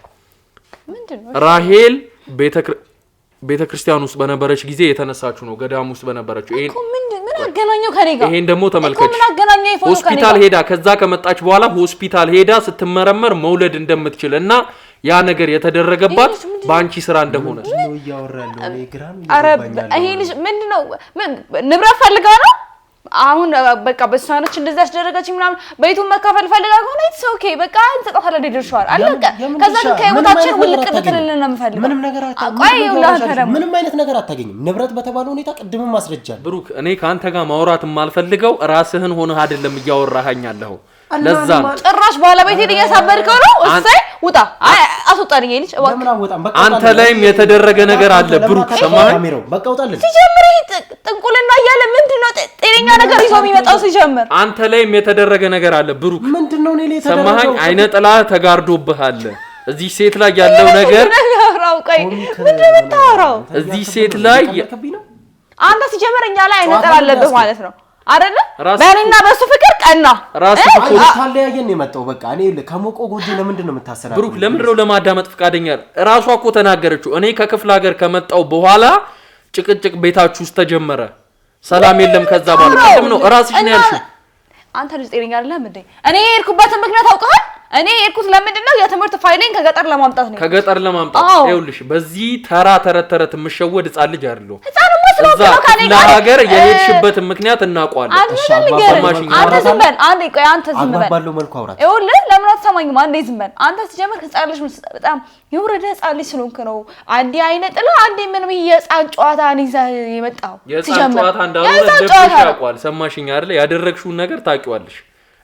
ራሄል ቤተክርስቲያን ውስጥ በነበረች ጊዜ የተነሳችሁ ነው። ገዳም ውስጥ በነበረችው ምን አገናኘው ከኔ ጋር? ይሄን ደግሞ ተመልከች። ሆስፒታል ሄዳ ከዛ ከመጣች በኋላ ሆስፒታል ሄዳ ስትመረመር መውለድ እንደምትችል እና ያ ነገር የተደረገባት በአንቺ ስራ እንደሆነ ነው እያወራለሁ። እኔ ግራም አረ ይሄ ልጅ ምንድነው ንብረት ፈልጋ ነው? አሁን በቃ በሷነች እንደዛ ያስደረገች ምናምን በይቱን መካፈል ፈልጋ ከሆነ ኢትስ ኦኬ በቃ እንተጣጣለ ደድርሻል አለቀ። ከዛ ከህይወታችን ውልቅ ትልልን ነው የምፈልገው። ምንም ነገር ምንም አይነት ነገር አታገኝም። ንብረት በተባለው ሁኔታ ቅድምም ማስረጃል። ብሩክ እኔ ካንተ ጋር ማውራት የማልፈልገው ራስህን ሆነህ አይደለም እያወራኸኝ ያለኸው። ለዛ ጭራሽ ባለቤቴን እያሳበድከው ነው። እሰይ ውጣ አስወጣኝ ልጅ አንተ ላይም የተደረገ ነገር አለ ብሩክ። ሰማኸኝ? በቃ ውጣልን። ሲጀምር ጥንቁልና እያለ ምንድነው ጤነኛ ነገር ይዞ የሚመጣው? ሲጀምር አንተ ላይም የተደረገ ነገር አለ ብሩክ። ምንድነው እኔ ላይ የተደረገው? ሰማኸኝ? አይነ ጥላ ተጋርዶብሃል። እዚህ ሴት ላይ ያለው ነገር ምንድነው የምታወራው? እዚህ ሴት ላይ አንተ ሲጀምር እኛ ላይ አይነ ጥላ አለብህ ማለት ነው አይደለ? በእኔና በሱ ፍቅር ቀና ራስ እኮ ታለያየን የመጣው በቃ እኔ ከሞቆ ጎጂ ለምንድን ነው የምታሰራው? ብሩክ ለምንድን ነው ለማዳመጥ ፍቃደኛ? ራሷ እኮ ተናገረችው። እኔ ከክፍለ ሀገር ከመጣው በኋላ ጭቅጭቅ ቤታችሁ ውስጥ ተጀመረ። ሰላም የለም። ከዛ በኋላ ቀደም ነው ራስሽ ነው ያልሽው። አንተ ልጅ ጤነኛ አይደለም እንዴ? እኔ የሄድኩበትን ምክንያት አውቀሃል? እኔ የሄድኩት ለምንድን ነው? የትምህርት ፋይሌን ከገጠር ለማምጣት ነው። ከገጠር ለማምጣት ይኸውልሽ፣ በዚህ ተረት የምሸወድ ህጻን ልጅ አይደለም። እዛ ለሀገር የሄድሽበትን ምክንያት እናውቀዋለን። አንተ ዝም በል አንዴ፣ ቆይ አንተ ዝም በል። ባለው መልኩ አውራት። ይኸውልህ ለምን አትሰማኝም? አንዴ ዝም በል አንተ። ሲጀምር ህጻን ልጅ በጣም የወረደ ህጻን ልጅ ስለሆንክ ነው። አንዴ አይነ ጥላ አንዴ ምንም የህጻን ጨዋታ ይዘህ የመጣው። የህጻን ጨዋታ እንዳልሆነ ልብሽ ያውቃል። ሰማሽኝ አይደለ? ያደረግሽውን ነገር ታውቂዋለሽ፣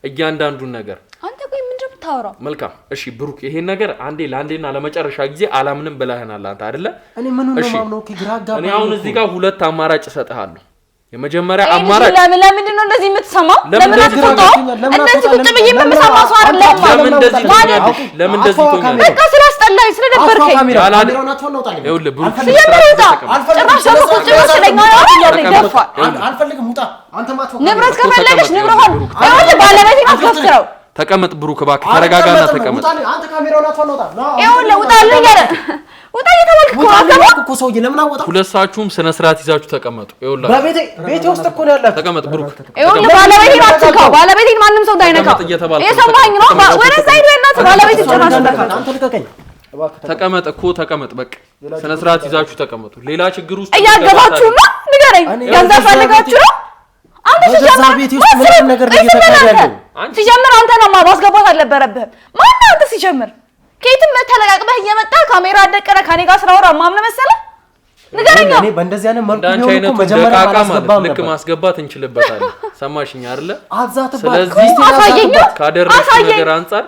እያንዳንዱን ነገር። አንተ ቆይ ምንድን ነው የምታወራው? መልካም እሺ ብሩክ፣ ይሄን ነገር አንዴ ለአንዴና ለመጨረሻ ጊዜ አላምንም ብለህናል አንተ አይደለ? እኔ ምን ነው ማምነው? ግራ አጋባ። እኔ አሁን እዚህ ጋር ሁለት አማራጭ እሰጥሃለሁ። የመጀመሪያ አማራጭ ለምንድን ነው እንደዚህ የምትሰማው? ለምን አትፈታው? እንደዚህ ቁጭ ብዬ የምሰማ ሰው አይደለም። ለምን እንደዚህ ትሆኛለሽ? ለምን እንደዚህ ትሆኛለሽ? በቃ ስላስጠላኝ ስለደበርከኝ። ካሜራውን አትወጣው። ይኸውልህ ብሩክ፣ ጭራሽ ደግሞ ቁጭ ብሎ ስለኛው አልፈልግም። ውጣ አንተ ማትወጣ ንብረት ከፈለግሽ ንብረቱን ይኸውልህ ባለቤቴን አትከስረው። ተቀመጥ ብሩክ እባክህ ተረጋጋና ተቀመጥ አንተ ካሜራውን አትፈነውጣ ይኸውልህ ውጣልኝ ያለ ውጣ እየተባልክ እኮ አገባ እኮ ሰውዬ ለምን አወጣው ሁለታችሁም ስነ ስርዓት ይዛችሁ ተቀመጡ ይኸውልህ በቤቴ ውስጥ እኮ ነው ያላችሁ ተቀመጥ ብሩክ ይኸውልህ ባለቤቴን አትካው ባለቤቴን ማንም ሰው እንዳይነካው የሰማኸኝ ነው ወደ ሳይድ ያናት ባለቤቴ ጭራሽ አንተ ልቀቀኝ ተቀመጥ እኮ ተቀመጥ በቃ ስነ ስርዓት ይዛችሁ ተቀመጡ ሌላ ችግር ውስጥ እያገባችሁ ነው ንገረኝ ገንዘብ ፈልጋችሁ ነው አንተ ሲጀምር ቤት ውስጥ ምንም ነገር እየተካሄደ ያለው ሲጀምር አንተ ነው ማስገባት አልነበረብህም ማን አንተ ሲጀምር ከየትም ተለቃቅበህ እየመጣ ካሜራ አደቀረ ካኔ ጋር ስራውራ ማምነ መሰለ ንገረኝ እኔ በእንደዚህ አይነት መልኩ ቢሆን እኮ መጀመሪያ ማስገባም ልክ ማስገባት እንችልበታለን ሰማሽኝ አይደለ አዛት ስለዚህ ካደረግሽ ነገር አንፃር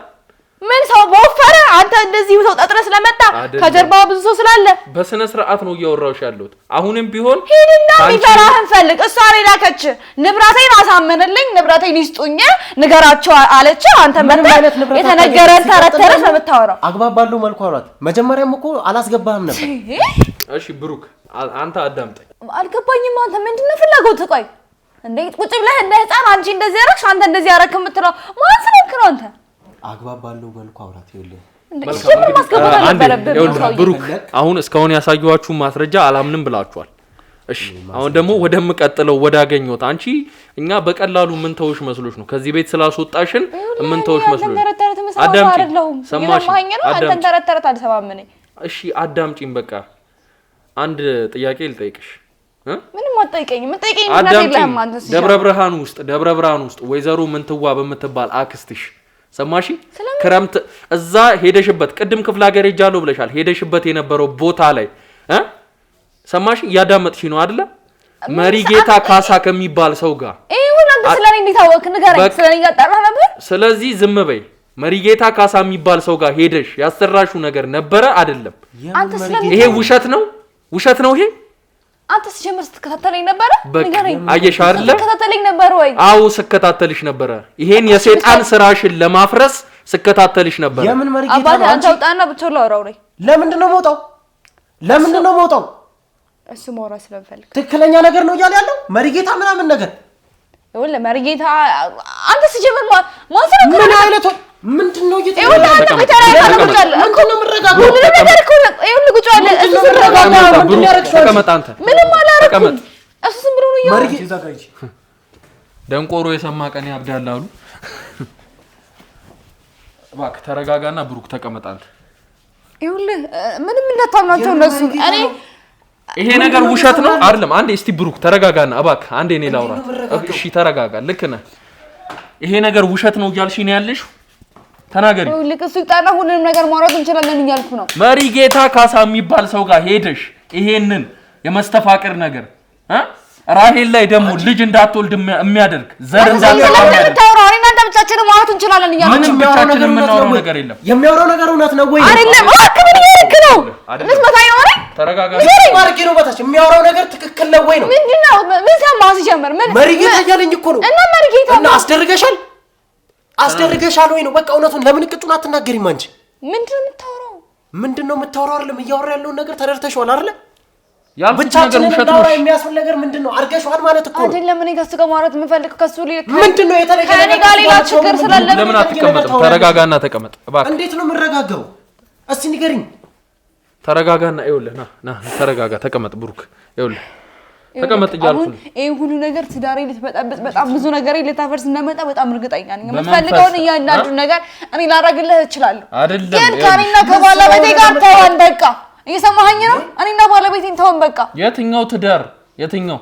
ምን ሰው ወፈረ አንተ እንደዚህ ሰው ጠጥረ ስለመጣ ከጀርባው ብዙ ሰው ስላለ በስነ ስርዓት ነው እያወራሁሽ ያለሁት አሁንም ቢሆን ሄድና ሚፈራህን ፈልግ እሷ ሌላከች ንብራቴን አሳመነልኝ ንብራቴን ይስጡኝ ንገራቸው አለች አንተ መጣ የተነገረን ተረተረ ስለምታወራው አግባብ ባለው መልኩ አሏት መጀመሪያም እኮ አላስገባህም ነበር እሺ ብሩክ አንተ አዳምጠኝ አልገባኝም አንተ ምንድነው ፍላጎት ቆይ እንዴት ቁጭ ብለህ እንደ ህፃን አንቺ እንደዚህ ያረክሽ አንተ እንደዚህ ያረክ የምትለው ማን ስለክ ነው አንተ አግባብ ባለው መልኩ አውራት ይኸውልህ ብሩክ አሁን እስካሁን ያሳየኋችሁ ማስረጃ አላምንም ብላችኋል እሺ አሁን ደግሞ ወደምቀጥለው ወዳገኘሁት አንቺ እኛ በቀላሉ ምን ተውሽ መስሎሽ ነው ከዚህ ቤት ስላስወጣሽን ምን ተውሽ መስሎሽ አዳምጪኝ ሰማሽኝ አንተን ተረተረት አልሰማም ነኝ እሺ አዳምጪኝ በቃ አንድ ጥያቄ ልጠይቅሽ ምንም አትጠይቀኝ ምን ጠይቀኝ ምናምን የለም አንተ ደብረ ብርሃን ውስጥ ወይዘሮ ምንትዋ በምትባል አክስትሽ ሰማሺ ክረምት እዛ ሄደሽበት ቅድም ክፍለ ሀገር ሄጃለሁ ብለሻል ሄደሽበት የነበረው ቦታ ላይ ሰማሺ ያዳመጥሽ ነው አይደለ መሪጌታ ካሳ ከሚባል ሰው ጋር አንተ ስለኔ እንዴት አወቅ ንገረኝ ስለኔ ያጣራ ነበር ስለዚህ ዝም በይ መሪጌታ ካሳ የሚባል ሰው ጋር ሄደሽ ያሰራሽው ነገር ነበረ አይደለም አንተ ስለኔ ይሄ ውሸት ነው ይሄ አንተ ሲጀምር ስትከታተለኝ ነበር ንገረኝ አየሽ አይደለ ስትከታተለኝ ነበር ወይ አው ስከታተልሽ ነበር ይሄን የሰይጣን ስራሽን ለማፍረስ ስከታተልሽ ነበር የምን መሪጌታ አባቴ አንተ ወጣና ብቻው ላውራው ነኝ ለምንድን ነው ሞጣው እሱ ሞራ ስለፈልግ ትክክለኛ ነገር ነው እያለ ያለው መሪጌታ ምናምን ነገር ይወለ መሪጌታ አንተ ሲጀምር ማሰረ ምን አይነት ምንድነው ይወለ አንተ በተራራቀለ ምንድነው ምረጋጋው ነገር እኮ ይወለ ጉጫለ እሱ ረጋጋው ምንድነው ያረክሽው ተቀመጥ አንተ ምንም አላረኩም እሱ ዝም ብሎ ነው ያው መሪጌታ ጋር ደንቆሮ የሰማ ቀን ያብዳል አሉ እባክህ ተረጋጋና ብሩክ ተቀመጥ አንተ ይወለ ምንም እንዳታምናቸው እነሱ እኔ ይሄ ነገር ውሸት ነው አይደለም አንዴ እስቲ ብሩክ ተረጋጋና እባክህ አንዴ እኔ ላውራ እሺ ተረጋጋ ልክ ነህ ይሄ ነገር ውሸት ነው እያልሽኝ ነው ያለሽ ተናገሪ ልክ እሱ ይጣና ሁሉንም ነገር ማውራት እንችላለን እያልኩ ነው መሪጌታ ካሳ የሚባል ሰው ጋር ሄደሽ ይሄንን የመስተፋቅር ነገር ራሄል ላይ ደግሞ ልጅ እንዳትወልድ የሚያደርግ ዘር እንዳትወልድ ታውራው እኔ እናንተ ብቻችን ማውራት እንችላለን እያልኩ ምንም ብቻችን የምናወራው ነገር የለም የሚያወራው ነገር እውነት ነው ወይ አይደለም አክምን ይልክ ነው ልትመታኝ ነው አይደል ተረጋጋ ማርኪ ነው በታች የሚያወራው ነገር ትክክል ነው ወይ ነው ምንድነው ምን ሰማህ ሲጀምር ምን መሪጌታ እያለኝ እኮ ነው እና መሪጌታ እና አስደርገሻል ወይ ነው በቃ እውነቱን ለምን ቅጩን አትናገሪም አንቺ ምንድነው የምታወራው አይደለም እያወራ ያለውን ነገር ተረድተሽዋል አይደል ያልኩት ነገር ውሸት ነው የሚያስፈል ነገር ምንድነው አርገሽዋል ማለት እኮ ነው አይደለም እኔ ከሱ ጋር ማውራት የምፈልገው ከሱ ሊልክ ምንድነው የተለየ ነገር ጋር ሌላ ችግር ስላለ ለምን አትቀመጥም ተረጋጋና ተቀመጥ እባክህ እንዴት ነው የምረጋጋው እስቲ ንገሪኝ ተረጋጋና ይኸውልህ ና ተረጋጋ ተቀመጥ ብሩክ ይኸውልህ ተቀመጥ እያልኩ ነው ይሄ ሁሉ ነገር ትዳሬ ልትበጣበጥ በጣም ብዙ ነገር ልታፈርስ እንደመጣ በጣም እርግጠኛ ነኝ የምትፈልገውን እያንዳንዱ ነገር እኔ ላረግልህ እችላለሁ አይደለም ግን ካሪና ከባለቤቴ ጋር ተዋን በቃ እየሰማኸኝ ነው እኔና ባለቤቴን ተዋን በቃ የትኛው ትዳር የትኛው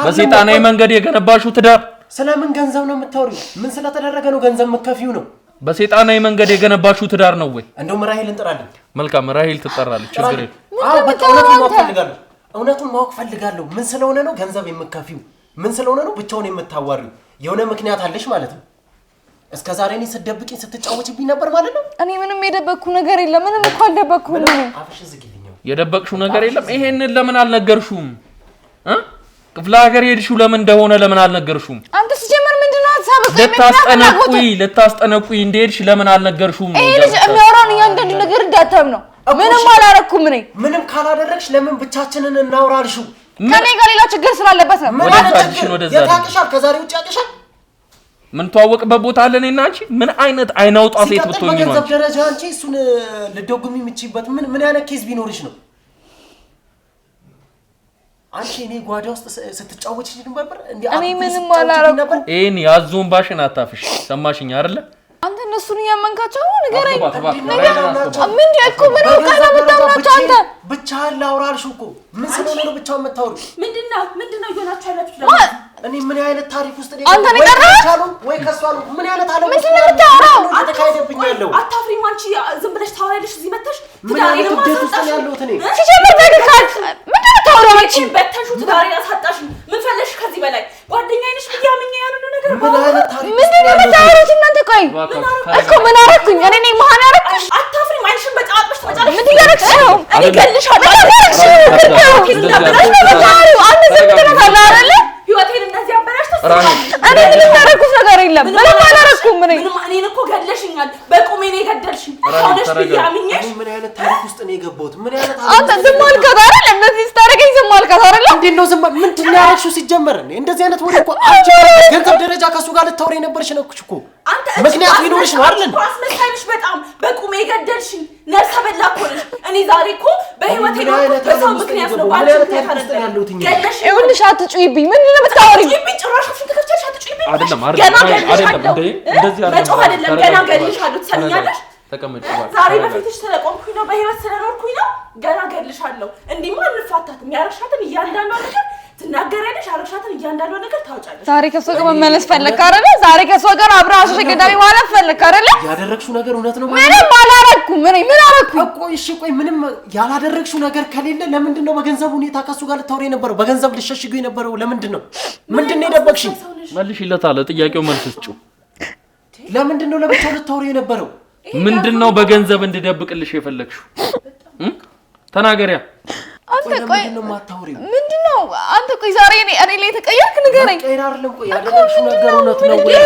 በሰይጣናዊ መንገድ የገነባሽው ትዳር ስለምን ገንዘብ ነው የምታወሪው ምን ስለተደረገ ነው ገንዘብ መከፊው ነው በሰይጣናዊ መንገድ የገነባሽው ትዳር ነው ወይ እንደውም ራሄል እንጥራለን መልካም ራሄል ትጠራለች ችግር የለም አዎ በቃ እውነቱን ማወቅ ፈልጋለሁ ምን ስለሆነ ነው ገንዘብ የምከፊው ምን ስለሆነ ነው ብቻውን የምታዋሪው የሆነ ምክንያት አለሽ ማለት ነው እስከዛሬ እኔ ስትደብቂኝ ስትጫወችብኝ ነበር ማለት ነው እኔ ምንም የደበቅኩ ነገር የለም ምንም እኮ አልደበቅኩም አፍሽ ዝግልኝ የደበቅሽው ነገር የለም ይሄንን ለምን አልነገርሽውም ክፍለ ሀገር ሄድሽው ለምን እንደሆነ ለምን አልነገርሽውም አንተ ሲጀመር ምንድነው ሐሳብህ ልታስጠነቁይ እንደሄድሽ ለምን አልነገርሽውም ይሄ ልጅ የሚያወራውን እያንዳንዱ ነገር እንዳታም ነው ምንም አላረኩም እኔ ምንም ካላደረግሽ ለምን ብቻችንን እናውራልሽው ከኔ ጋር ሌላ ችግር ስላለበት ነው ወደዛችን ወደዛ ያታቅሻል ከዛሬ ውጭ ያቅሻል ምን ተዋወቅበት ቦታ አለ እኔና አንቺ ምን አይነት አይናውጣ ሴት ብትሆኚ ነው አንቺ ደረጃ አንቺ እሱን ልደጉም የምትችይበት ምን አይነት ኬዝ ቢኖርሽ ነው አንቺ እኔ ጓዳ ውስጥ ስትጫወቺ ነበር እንዴ እኔ ምንም አላረኩም እኔ ያዞን ባሽን አታፍሽ ሰማሽኝ አይደለ አንተ እነሱን ያመንካቸው ንገረኝ ምን ያልኩ ምን አውቃና ምታምናቸው አንተ ብቻ ላውራልሽ እኮ ምን ስለሆነ ነው ብቻው መታወሪ ምንድነው ይሆናችሁ ያላችሁ እኔ ምን አይነት ታሪክ ውስጥ ነው አንተ ነቀራቻሉ ወይ ከሷሉ ምን አይነት አለ ምን ልታወራው አንተ ካይደብኛለሁ አታፍሪም አንቺ ዝም ብለሽ ታወራለሽ እዚህ መተሽ ትዳሬ ነው ማሳጣሽ ያለሁት እኔ ሲጀምር ተግካት ምንድነው ታወራው አንቺ በተሹ ትዳሬ ያሳጣሽ ምን ፈለሽ ከዚህ በላይ ጓደኛዬ ነሽ ብያምኛ ያሉ ነገር ምን አይነት ታሪክ ምንድነው የምታወሩት እናንተ ቆይ እኮ ምን አረኩኝ እኔ ነኝ ማን ያረኩሽ አታፍሪም አንቺን በጫዋጥሽ ትመጫለሽ ምን ያረክሽ ነው እኔ ገልሻለሁ ህይወቴን እንደዚህ አበላሽ እኔ ምንም ያረኩት ነገር የለም ምንም አላረኩም እኔን እኮ ገለሽኛል በቁሜ ነው የገደልሽኝ ሆነሽ ብያምኛሽ ምን አይነት ታሪክ ውስጥ ነው የገባሁት ምን አይነት አንተ ዝም አልከት አይደል እንደዚህ ስታረገኝ ዝም አልከት አይደል እንዴ ነው ዝም ምንድን ነው ያረክሽው ሲጀመር እንደዚህ አይነት ወሬ እኮ አንቺ ገንዘብ ደረጃ ከሱ ጋር ልታወሪ ነበርሽ ነው እኮ አንተ ምክንያት ቢኖርሽ ነው አይደል አስመሳይሽ በጣም በቁሜ ገደልሽኝ ነርሰ በላ እኮ ነሽ እኔ ዛሬ እኮ በህይወቴ ነው በሰው ምክንያት ነው ባንቺ ምክንያት አይደለም ገለሽ ይኸውልሽ አትጩይብኝ ምንድን ነው የምታወሪኝ ጭራሽ አፍሽን ተከፍተሽ አትጩይብኝ አይደለም አይደለም እንደዚህ አይደለም ገና ገልሻለሁ ትሰሚኛለሽ ተቀመጭ ዛሬ በፊትሽ ስለቆምኩኝ ነው በህይወት ስለኖርኩኝ ነው ገና ገልሻለሁ እንዲማ እንፋታትም ያረሻትን እያንዳንዷ ነገር ትናገራለሽ አረሻትን እያንዳንዷ ነገር ታውጫለሽ ዛሬ ከሷ ጋር መመለስ ፈለክ አይደለ ዛሬ ከሷ ጋር አብረህ አሸሸ ገዳሚ ማለት ፈለክ አይደለ ያደረግሽው ነገር እውነት ነው ምንም አላረኩም ምን አረኩ ቆይ እሺ ቆይ ምንም ያላደረግሽው ነገር ከሌለ ለምንድን ነው በገንዘብ ሁኔታ ከሱ ጋር ልታወሪ የነበረው በገንዘብ ልትሸሽጊው የነበረው ለምንድን ነው ምንድነው የደበቅሽኝ መልሽለታል ጥያቄው መልስ ስጪው ለምንድን ነው ለብቻው ልታወሪ የነበረው ምንድነው በገንዘብ እንድደብቅልሽ የፈለግሽው ተናገሪያ አንተ ቆይ ምንድነው አንተ ቆይ ዛሬ እኔ ላይ ተቀየርክ ንገረኝ ቀይራ አይደለም ቆይ ያደረግሽው ነገር እውነት ነው ወይ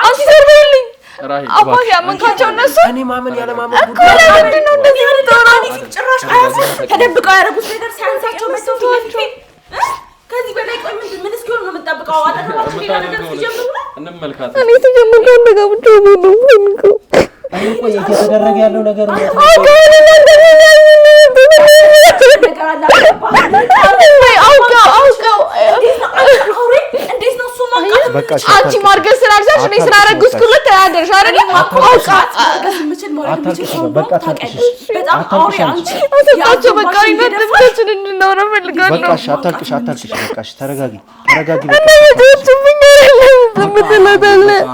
አንቺ ዘርበልኝ ራሂል አባቴ ያመንካቸው እነሱ እኔ ማመን ያለ ማመን ጉዳይ ምንድነው እንደዚህ የምታወራው ጭራሽ አያስ ተደብቀው ያደረጉት ነገር ሳያንሳቸው መጥተው ከዚህ በላይ ቆይ ምን እስኪሆን ነው የምንጠብቀው አጠገባችን ሌላ ነገር ሲጀምሩ ነው እንመልካት እኔ ተጀምሮ ነገር ነው ቆይ እየተደረገ ያለው ነገር ነው አንቺ ማርገዝ ስላልቻልሽ እኔ ስላረግዝኩለት ተያደርሽ አይደል? አውቃት ማርገዝ የምችል በቃ ታውቂሽ በጣም አውሪ አንቺ አሰጣቸው በቃ ይነጥብታችን እንድናወራ ፈልጋለሁ። በቃ አታልቅሽ በቃ ተረጋጊ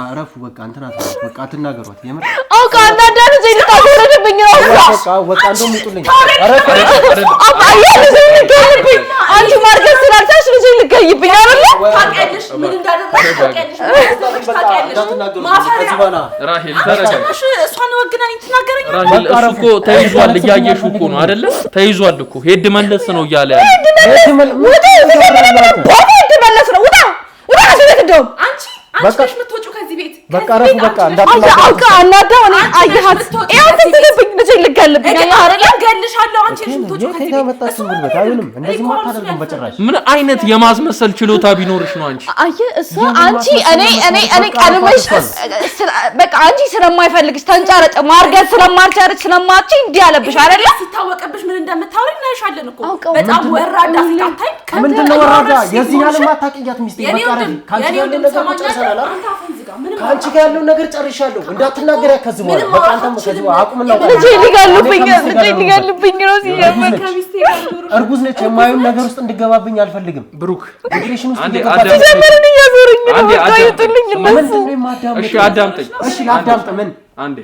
አረፉ በቃ እንትና በቃ አትናገሯት የምር አውቃ አንዳንድ ጊዜ ልታወረድብኝ ነው በቃ እንደውም ይጡልኝ አንቺ ማርገዝ ስላልቻልሽ ልጅ ልትገይብኝ አይደል? ታውቂያለሽ ምን እንዳደረግሽ ታውቂያለሽ ማፈሪያ ራሂል ተረጋጊ እሷን ወግናኝ ትናገረኝ ራሂል እሱ እኮ ተይዟል እያየሽው እኮ ነው አይደለ ተይዟል እኮ ሄድ መለስ ነው እያለ ያለ መለስ ነው ውጣ ከዚህ ቤት እንደውም አንቺ ነሽ የምትወጪው ከዚህ ቤት በቃ ረፉ በቃ እንዳትናገር አውቃ አናዳው እኔ አየሃት ያው ትግልብኝ ልጅ ልገልብኝ አይደል ገልሻለሁ አንቺ ነሽ የምትወጪው ከዚህ ቤት መጣችሁ ጉልበት አይሆንም እንደዚህ ማታደርጉም በጭራሽ ምን አይነት የማስመሰል ችሎታ ቢኖርሽ ነው አንቺ አየ እሱ አንቺ እኔ ቀድመሽ በቃ አንቺ ስለማይፈልግሽ ተንጫረጨ ማርገዝ ስለማልቻለች ስለማቺ እንዲህ አለብሽ አይደል ሲታወቅብሽ ምን እንደምታወሪ እናይሻለን እኮ በጣም ወራዳ ሲታታይ ምንድነው ወራዳ የዚህ ያለ ማታቂያት ሚስቴ በቃ ረፊ ካንቺ ያለ ነገር ጨርሰናል ካንቺ ጋር ያለው ነገር ጨርሻለሁ እንዳትናገር ከዚህ በኋላ በቃ አንተም ከዚህ በኋላ አቁምና ልጅ ሊጋሉብኝ ነው ሲጀምር እርጉዝ ነች የማይሆን ነገር ውስጥ እንድገባብኝ አልፈልግም ብሩክ ዲግሬሽን ውስጥ ሲጀምርን እያዞረኝ ነው በቃ ይጡልኝ እነሱ እሺ አዳምጠኝ እሺ ላዳምጥ ምን አንዴ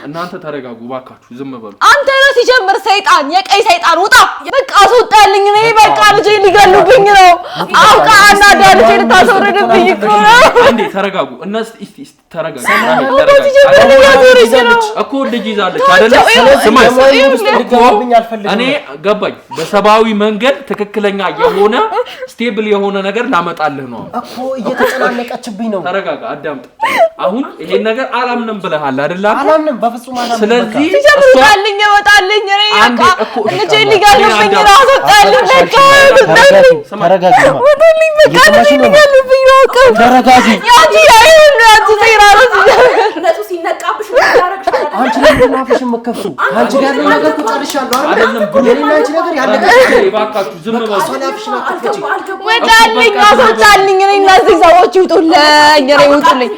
እናንተ ተረጋጉ ባካችሁ ዝም በሉ አንተ ነው ሲጀምር ሰይጣን የቀይ ሰይጣን ውጣ በቃ አስወጣልኝ እኔ በቃ ልጅ ሊገሉብኝ ነው አውቃ አናዳ ልጅ ልታስወርድብኝ እኮ አንዴ ተረጋጉ እነሱ እስቲ ተረጋጉ እኮ ልጅ ይዛለች አይደለ ስማይ እኔ ገባኝ በሰባዊ መንገድ ትክክለኛ የሆነ ስቴብል የሆነ ነገር ላመጣልህ ነው እኮ እየተጨናነቀችብኝ ነው ተረጋጋ አዳምጥ አሁን ይሄን ነገር አላምንም ብለሃል አይደል አላምንም በፍጹም አላምንም ስለዚህ ሲጀምርልኝ ይወጣልኝ እኔ በቃ ልጅ ሊገሉብኝ ነው አስወጣልኝ በቃ ተረጋጊ ወጣልኝ በቃ ልጅ ሊገሉብኝ ነው አላውቅም። ተረጋጊ። ያንቺ ያንቺ ተይራራስ ነሱ ሲነቃብሽ ያረጋግሽ አንቺ ለምን አፍሽን መከፍቱ? አንቺ ጋር ያለው ነገር ጨርሻለሁ አይደለም? የኔና አንቺ ነገር ያለቀ እባካችሁ ዝም በሉ። አፍሽን አትከፍቺ። ወጣልኝ አስወጣልኝ። እኔ እና እዚህ ሰዎች ይውጡልኝ፣ እኔ ይውጡልኝ።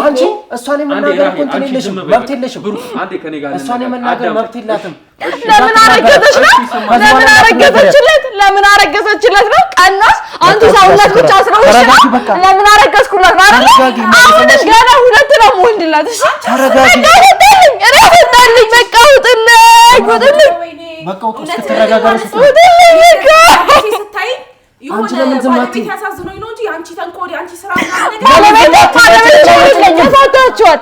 አንቺ እሷን የመናገር እኮ እንትን የለሽም፣ መብት የለሽም። እሷን የመናገር መብት የላትም። ለምን አረገዘች ነው? ለምን አረገዘችለት? ለምን አረገዘችለት ነው? ቀናስ አንተ ሰውነት ብቻ ስለሆነሽ ነው። ለምን አረገዝኩላት ማለት ነው? አሁን ገና ሁለት ነው ወንድላት። እሺ ተረጋጊ። ወጣልኝ፣ እኔ ወጣልኝ። በቃ ውጥልኝ፣ ውጥልኝ። በቃ ውጡ። እስክትረጋጋሩ ውጥልኝ። በቃ ስታይ አንቺ ለምን ዝም አትይ? ያሳዝነኝ ነው እንጂ አንቺ ተንኮል አንቺ ስራ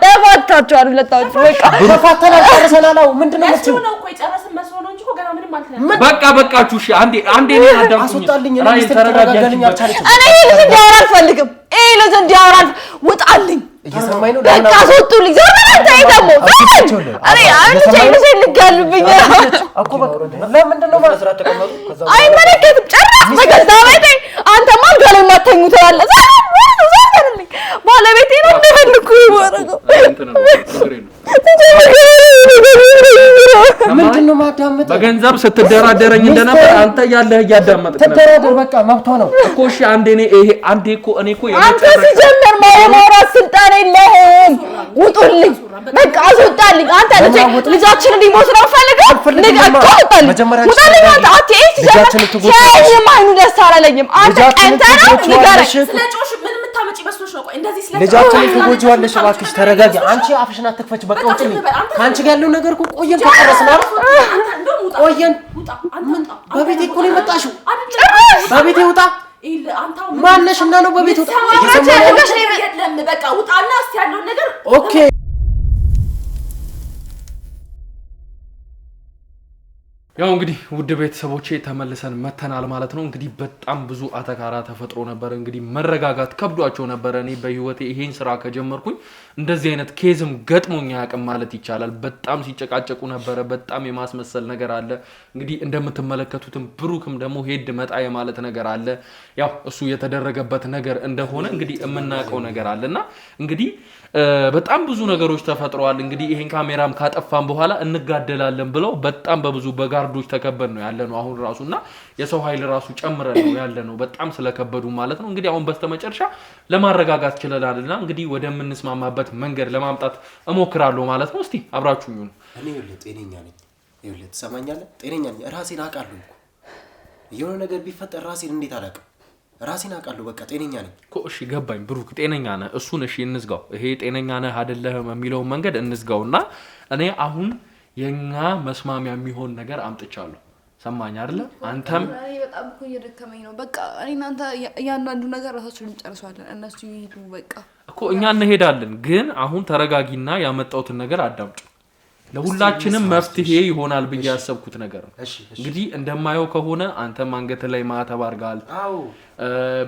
ተፋታችኋል ሁለታችሁ። በቃ ተፋተናል፣ ጨርሰናል። ምንድነው የምትይው? ነው እኮ የጨረስን መስሎ ነው እንጂ እኮ ገና ምንም አልተናገርንም። በቃ በቃችሁ። እሺ አንዴ እኔ አዳምጡኝ። አስወጣልኝ። ራይ ተረጋጋልኝ። እኔ ልጅ እንዲያወራ አልፈልግም። ልጅ እንዲያወራ ውጣልኝ። እየሰማኝ ነው። በቃ አስወጡልኝ። ዞር በል አንተ። ደግሞ እኔ ልጅ ልጋሉብኝ እኮ በቃ ለምንድን ነው ማለት ስራ ተቀመጡ። አይመለከትም ጭራሽ በገዛ ቤቴ። አንተማ አልጋ ላይ የማተኙ ትላለህ። ዞር በልልኝ። ባለቤቴ ነው እንደፈልኩ ይወረገው። ምንድን ነው ማዳመጥ? በገንዘብ ስትደራደረኝ እንደነበር አንተ ያለህ እያዳመጥክ ነበር። ተደራደር በቃ መብቷ ነው እኮ። እሺ አንዴ እኔ እኮ አንተ ሲጀምር የማውራት ስልጣን የለህም። ውጡልኝ። በቃ አስወጣልኝ። አንተ ልጃችንን እንዲሞት ነው ፈልገው ልቀቀው። ውጣልኝ። አንተ አይኑ ደስ አላለኝም። አንተ ቀንተ ነው ንገረኝ። ስለጮሽ ምን የምታመጪ መስሎሽ ነው? ቆይ እንደዚህ ስለ ልጃችንን ትጎጂዋለሽ። እባክሽ ተረጋጊ። አንቺ አፍሽን አትክፈች። በቃ ውጪልኝ። ከአንቺ ጋር ያለው ነገር እኮ ቆየን ከጨረስን አይደል? ቆየን። በቤቴ እኮ ነው የመጣሽው። በቤቴ ውጣ። ማነሽ እና ነው በቤት ውጣ። በቃ ውጣና እስቲ ያለውን ነገር ኦኬ። ያው እንግዲህ ውድ ቤተሰቦቼ ተመልሰን መተናል ማለት ነው። እንግዲህ በጣም ብዙ አተካራ ተፈጥሮ ነበር። እንግዲህ መረጋጋት ከብዷቸው ነበር። እኔ በህይወቴ ይሄን ስራ ከጀመርኩኝ እንደዚህ አይነት ኬዝም ገጥሞኝ አያውቅም ማለት ይቻላል። በጣም ሲጨቃጨቁ ነበር። በጣም የማስመሰል ነገር አለ። እንግዲህ እንደምትመለከቱትም ብሩክም ደግሞ ሄድ መጣ የማለት ነገር አለ። ያው እሱ የተደረገበት ነገር እንደሆነ እንግዲህ የምናውቀው ነገር አለና እንግዲህ በጣም ብዙ ነገሮች ተፈጥረዋል። እንግዲህ ይሄን ካሜራም ካጠፋን በኋላ እንጋደላለን ብለው በጣም በብዙ በጋርዶች ተከበን ነው ያለነው አሁን ራሱና የሰው ኃይል ራሱ ጨምረን ነው ያለነው በጣም ስለከበዱ ማለት ነው። እንግዲህ አሁን በስተመጨረሻ ለማረጋጋት ችለናልና እንግዲህ ወደምንስማማበት መንገድ ለማምጣት እሞክራለሁ ማለት ነው። እስቲ አብራችሁኝ ነው። እኔ ጤነኛ ነኝ። ይኸውልህ ትሰማኛለህ? ጤነኛ ነኝ። ራሴን አውቃለሁ እኮ የሆነ ነገር ቢፈጠር ራሴን እንዴት አላውቅም? ራሴን አውቃለሁ። በቃ ጤነኛ ነኝ እኮ። እሺ ገባኝ ብሩክ፣ ጤነኛ ነህ። እሱን እሺ እንዝጋው። ይሄ ጤነኛ ነህ አይደለህም የሚለውን መንገድ እንዝጋውና እኔ አሁን የኛ መስማሚያ የሚሆን ነገር አምጥቻለሁ። ሰማኝ አይደለ? አንተም እኔ በጣም እኮ እየደከመኝ ነው። በቃ እኔ እናንተ ያንዳንዱ ነገር ራሳችንን እንጨርሳለን። እነሱ ይሄዱ በቃ እኮ እኛ እንሄዳለን። ግን አሁን ተረጋጊና ያመጣሁትን ነገር አዳምጪ። ለሁላችንም መፍትሄ ይሆናል ብዬ ያሰብኩት ነገር ነው። እንግዲህ እንደማየው ከሆነ አንተም አንገት ላይ ማተብ አድርጋል።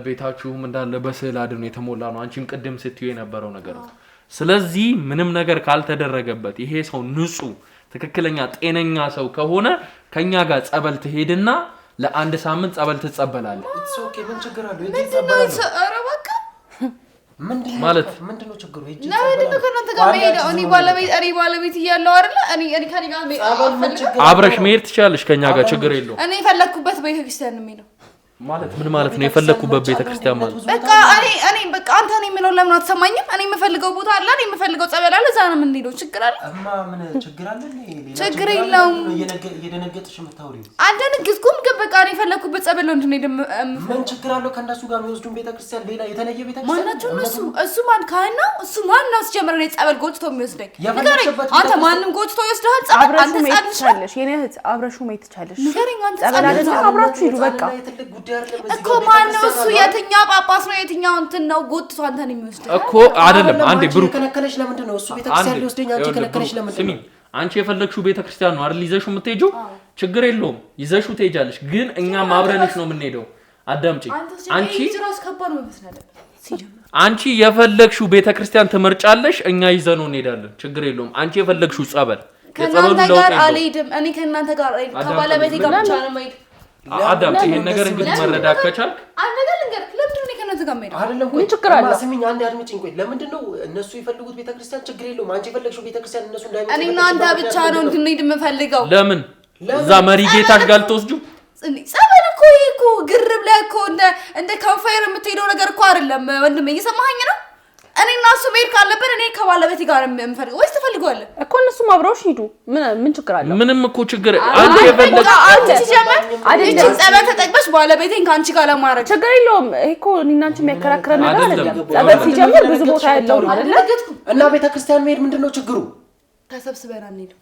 ቤታችሁም እንዳለ በስዕል አድኖ የተሞላ ነው። አንቺም ቅድም ስትዩ የነበረው ነገር ነው። ስለዚህ ምንም ነገር ካልተደረገበት ይሄ ሰው ንጹህ ትክክለኛ ጤነኛ ሰው ከሆነ ከኛ ጋር ጸበል ትሄድና ለአንድ ሳምንት ጸበል ትጸበላለህ። ኦኬ ምን ችግር አለው? እጂ ጸበላለሁ። ኧረ በቃ ማለት ምንድነው ችግሩ? እጂ ለምንድነው ከእናንተ ጋር መሄደው? እኔ ባለቤት እያለሁ አይደለ? እኔ ከኔ ጋር አብረሽ መሄድ ትችላለሽ ከኛ ጋር ችግር የለውም። እኔ የፈለኩበት ቤተክርስቲያን ነው የምሄደው። ማለት ምን ማለት ነው? የፈለኩበት ቤተክርስቲያን ማለት በቃ እኔ በቃ አንተ ነው የሚለው ለምን አትሰማኝም? እኔ የምፈልገው ቦታ አለ፣ እኔ የምፈልገው ጸበል አለ። እዛ ነው የምንሄደው። ችግር አለ? እማ ምን ችግር አለ? ችግር የለውም። እየደነገጥሽ የምታወሪው አልደነገጥኩም፣ ግን በቃ እኔ የፈለኩበት ጸበል ነው እንድንሄድ። ምን ችግር አለው? ከእነሱ ጋር የሚወስዱን ቤተክርስቲያን ሌላ የተለየ ቤተክርስቲያን ማናቸው እነሱ? እሱ ማን ካህን ነው? እሱ ማን ነው? ሲጀምር እኔ ጸበል ጎትቶ የሚወስደኝ አንተ ማንም ጎትቶ ይወስደሃል? ጸበል አንተ ጸበል ትችላለሽ። የኔ እህት አብረሹ መሄድ ትችላለሽ። ንገረኝ አንተ ጸበል አይደለም አብራችሁ ሂዱ በቃ እኮ ማነው እሱ? የትኛው ጳጳስ ነው? የትኛው እንትን ነው ጎትቶ አንተን የሚወስደው እኮ? አይደለም አንዴ ብሩክ ከነከለሽ ለምንድን ነው እሱ ቤተክርስቲያን ሊወስደኝ? አንቺ ከነከለሽ ለምንድን ነው? አንቺ የፈለግሽው ቤተክርስቲያን ነው አይደል ይዘሽው የምትሄጂው? ችግር የለውም ይዘሽው ትሄጃለሽ። ግን እኛም አብረንሽ ነው የምንሄደው። አዳምጪ። አንቺ የፈለግሽው ቤተክርስቲያን ትመርጫለሽ፣ እኛ ይዘነው እንሄዳለን። ችግር የለውም። አንቺ የፈለግሽው ጸበል ከእናንተ ጋር አልሄድም። እኔ ከእናንተ ጋር ከባለቤቴ ጋር ብቻ ነው የምሄድ። አዳምጪ። ይሄን ነገር እንግዲህ መረዳት ከቻልክ አንድ ነገር ልንገርህ። ለምንድን ነው ከእናንተ ጋር መሄድ አይደለም። ምን ችግር አለ? ማስሚኝ አንድ አድምጪኝ። ቆይ ለምንድን ነው እነሱ የፈልጉት ቤተክርስቲያን ችግር የለውም። አንቺ የፈለግሽው ቤተክርስቲያን እነሱ እንዳይመጡ እኔና አንተ ብቻ ነው እንድንሄድ የምፈልገው። ለምን እዛ መሪ ጌታሽ ጋር ልትወስጁ? ጸበል እኮ ይሄ እኮ ግርብ ላይ እኮ እንደ ካምፋየር የምትሄደው ነገር እኮ አይደለም ወንድሜ፣ እየሰማኸኝ ነው? እኔና እሱ መሄድ ካለብን እኔ ከባለቤቴ ጋር የምፈልገው ወይስ ትፈልገዋለህ እኮ? እነሱም አብረውሽ ሂዱ። ምን ችግር አለ? ምንም እኮ ችግር አንቺ የፈለግሽ አንቺ ሲጀመር እቺ ጸበል ተጠቅመሽ ባለቤቴን ካንቺ ጋር ለማድረግ ችግር የለውም። ይሄ እኮ እኔና አንቺ የሚያከራክረን ነገር አይደለም። ጸበል ሲጀምር ብዙ ቦታ ያለው ነው አይደለ? እና ቤተክርስቲያን መሄድ ምንድነው ችግሩ? ተሰብስበን አንሄድም።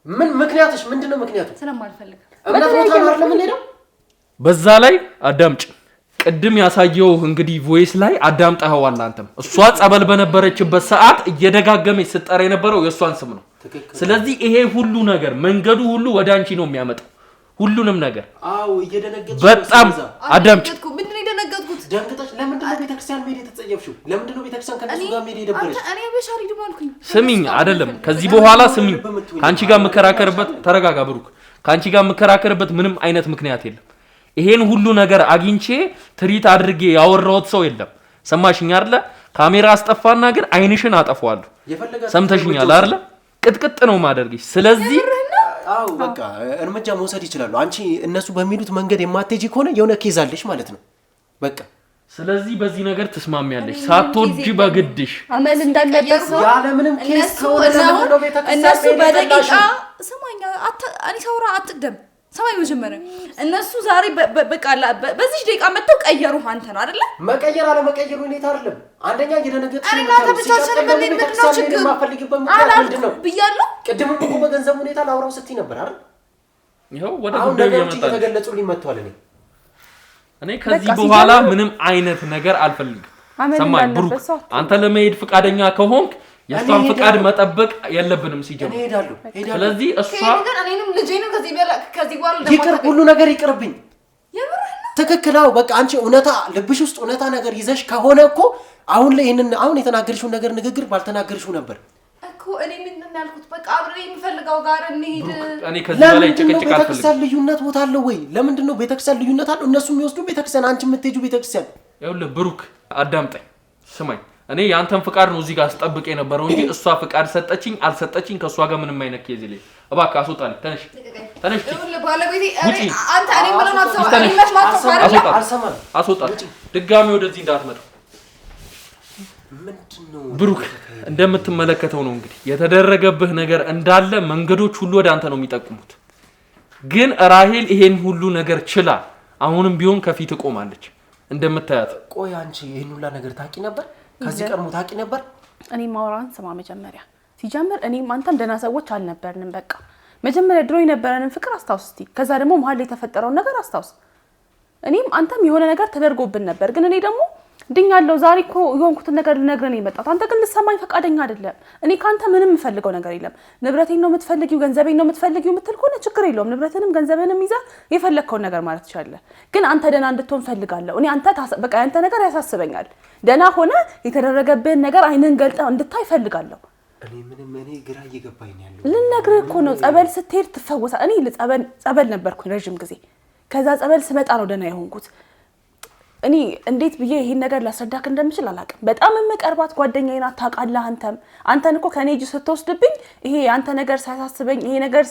ምን ምክንያትሽ ምንድነው? ምክንያቱ ስለማልፈልግ እምነት ቦታ ነው አይደል? ምን ሄደው በዛ ላይ አዳምጪ። ቅድም ያሳየው እንግዲህ ቮይስ ላይ አዳምጣኸዋል አንተም። እሷ ጸበል በነበረችበት ሰዓት እየደጋገመች ስትጠራ የነበረው የእሷን ስም ነው። ስለዚህ ይሄ ሁሉ ነገር መንገዱ ሁሉ ወደ አንቺ ነው የሚያመጣው ሁሉንም ነገር። አዎ እየደነገጥሽ በጣም አዳምጪ። ምንድን ነው የደነገጥኩት? ደንግጠሽ ለምንድን ነው ቤተክርስቲያን መሄድ የተጸየፍሽው? ለምንድን ነው ቤተክርስቲያን ከነሱ ጋር መሄድ የደበረሽ? እኔ በሻሪ ደማልኩኝ። ስሚኝ፣ አይደለም ከዚህ በኋላ ስሚኝ፣ ካንቺ ጋር መከራከርበት ተረጋጋ ብሩክ። ካንቺ ጋር መከራከርበት ምንም አይነት ምክንያት የለም። ይሄን ሁሉ ነገር አግኝቼ ትሪት አድርጌ ያወራሁት ሰው የለም። ሰማሽኝ አይደለ? ካሜራ አስጠፋና ግን አይንሽን አጠፋዋለሁ። ሰምተሽኛል አይደለ? ቅጥቅጥ ነው ማደርግሽ። ስለዚህ አው በቃ እርምጃ መውሰድ ይችላሉ። አንቺ እነሱ በሚሉት መንገድ የማትሄጂ ከሆነ የሆነ ኬዝ አለሽ ማለት ነው በቃ። ስለዚህ በዚህ ነገር ትስማሚያለሽ ሳትወጂ በግድሽ አመል እንዳለበት ሰው ያለ ምንም ኬዝ ነው ቤተክርስቲያን እነሱ በደቂቃ ሰማኛ እኔ ሳውራ አትቅደም። ሰማይ መጀመሪያ እነሱ ዛሬ በቃ በዚህ ደቂቃ መጥተው ቀየሩ። አንተ ነው አይደለ? መቀየር አለ መቀየሩ ሁኔታ አይደለም። አንደኛ እየደነገጥሽ ነው። እኔ ተብቻችን ምን ነው ችግር ማፈልግበት ምክንያት ነው ብያለሁ። ቅድም እኮ በገንዘብ ሁኔታ ላውራው ስትይ ነበር አይደል? ይሄው ወደ ጉዳዩ የመጣው ተገለጹልኝ መጥቷል። እኔ ከዚህ በኋላ ምንም አይነት ነገር አልፈልግም። ሰማይ ብሩክ፣ አንተ ለመሄድ ፍቃደኛ ከሆንክ የሷን ፍቃድ መጠበቅ የለብንም ሲጀምር። እሄዳለሁ። ስለዚህ እሷ እኔንም ልጄንም ከዚህ በኋላ ይቅር፣ ሁሉ ነገር ይቅርብኝ። ትክክላው በቃ አንቺ እውነታ ልብሽ ውስጥ እውነታ ነገር ይዘሽ ከሆነ እኮ አሁን ላይ ይሄንን አሁን የተናገርሽው ነገር ንግግር ባልተናገርሽው ነበር እኮ። እኔ ምን ያልኩት በቃ አብሬ የምፈልገው ጋር እንሂድ። እኔ ከዚህ በላይ ጭቅጭቅ አልፈልግም። ቤተክርስቲያን ልዩነት ቦታ አለው ወይ? ለምንድን ነው ቤተክርስቲያን ልዩነት አለው? እነሱ የሚወስዱ ቤተክርስቲያን፣ አንቺ የምትሄጂው ቤተክርስቲያን። ይኸውልህ ብሩክ አዳምጠኝ፣ ስማኝ። እኔ ያንተን ፍቃድ ነው እዚህ ጋር አስጠብቅ የነበረው እንጂ እሷ ፍቃድ ሰጠችኝ አልሰጠችኝ ከሷ ጋር ምንም አይነት ኬዝ የለም። እባክህ አስወጣልኝ። ተነሽ ባለቤቴ አንተ እኔ ምንም አስወጣ። ድጋሚ ወደዚህ እንዳትመጣ። ምንድነው ብሩክ እንደምትመለከተው ነው እንግዲህ የተደረገብህ ነገር እንዳለ መንገዶች ሁሉ ወደ አንተ ነው የሚጠቁሙት። ግን ራሄል ይሄን ሁሉ ነገር ችላ አሁንም ቢሆን ከፊት ቆማለች እንደምታያት። ቆይ አንቺ ይሄን ሁሉ ነገር ታቂ ነበር? ከዚህ ቀድሞ ታቂ ነበር? እኔ ማውራን ስማ መጀመሪያ። ሲጀምር እኔም አንተም ደህና ሰዎች አልነበርንም። በቃ መጀመሪያ ድሮ የነበረንን ፍቅር አስታውስ እስቲ። ከዛ ደግሞ መሀል ላይ የተፈጠረውን ነገር አስታውስ። እኔም አንተም የሆነ ነገር ተደርጎብን ነበር፣ ግን እኔ ደግሞ ድኛለሁ። ዛሬ እኮ የሆንኩትን ነገር ልነግርህ ነው የመጣሁት። አንተ ግን ልትሰማኝ ፈቃደኛ አይደለም። እኔ ካንተ ምንም የምፈልገው ነገር የለም። ንብረቴን ነው የምትፈልጊው፣ ገንዘቤን ነው የምትፈልጊው የምትል ከሆነ ችግር የለውም። ንብረትንም ገንዘብንም ይዘህ የፈለግከውን ነገር ማለት ትችላለህ። ግን አንተ ደህና እንድትሆን ፈልጋለሁ። እኔ አንተ በቃ ያንተ ነገር ያሳስበኛል። ደህና ሆነ የተደረገብህን ነገር አይንን ገልጠህ እንድታይ ፈልጋለሁ። እኔ ግራ እየገባኝ ነው ያለው። ልነግርህ እኮ ነው። ጸበል ስትሄድ ትፈወሳለህ። እኔ ጸበል ነበርኩኝ ረጅም ጊዜ። ከዛ ጸበል ስመጣ ነው ደህና የሆንኩት። እኔ እንዴት ብዬ ይሄን ነገር ላስረዳክ እንደምችል አላውቅም። በጣም የምቀርባት ጓደኛዬ ናት። ታውቃለህ። አንተን እኮ ከኔ እጅ ስትወስድብኝ ይሄ አንተ ነገር ሳይሳስበኝ ይሄ ነገር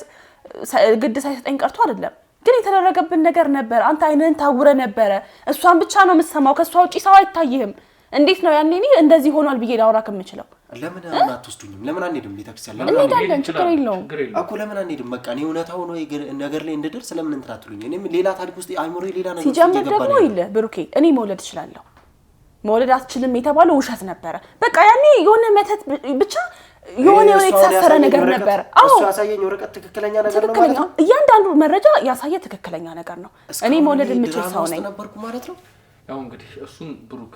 ግድ ሳይሰጠኝ ቀርቶ አይደለም፣ ግን የተደረገብን ነገር ነበር። አንተ አይነን ታውረ ነበረ። እሷን ብቻ ነው የምትሰማው፣ ከሷ ውጪ ሰው አይታይህም። እንዴት ነው ያኔ እኔ እንደዚህ ሆኗል ብዬ ላውራክ የምችለው? ለምን አትወስዱኝም? ለምን አንሄድም ቤተክርስቲያን? እንሄዳለን፣ ችግር የለውም እኮ ለምን አንሄድም? በቃ እኔ እውነታው ነው ነገር ላይ እንድደርስ ለምን እንትን አትሉኝ? እኔም ሌላ ታሪክ ውስጥ አይሞሬ ሌላ ነገር ሲጀምር ደግሞ ይልህ ብሩኬ፣ እኔ መውለድ እችላለሁ። መውለድ አትችልም የተባለው ውሸት ነበረ። በቃ ያኔ የሆነ መተት ብቻ የሆነ የተሳሰረ ነገር ነበር። እሱ ያሳየኝ ወረቀት ትክክለኛ ነገር ነው ማለት ነው። እያንዳንዱ መረጃ ያሳየ ትክክለኛ ነገር ነው። እኔ መውለድ የምችል ሰው ነኝ ነበርኩ ማለት ነው። ያው እንግዲህ እሱን ብሩክ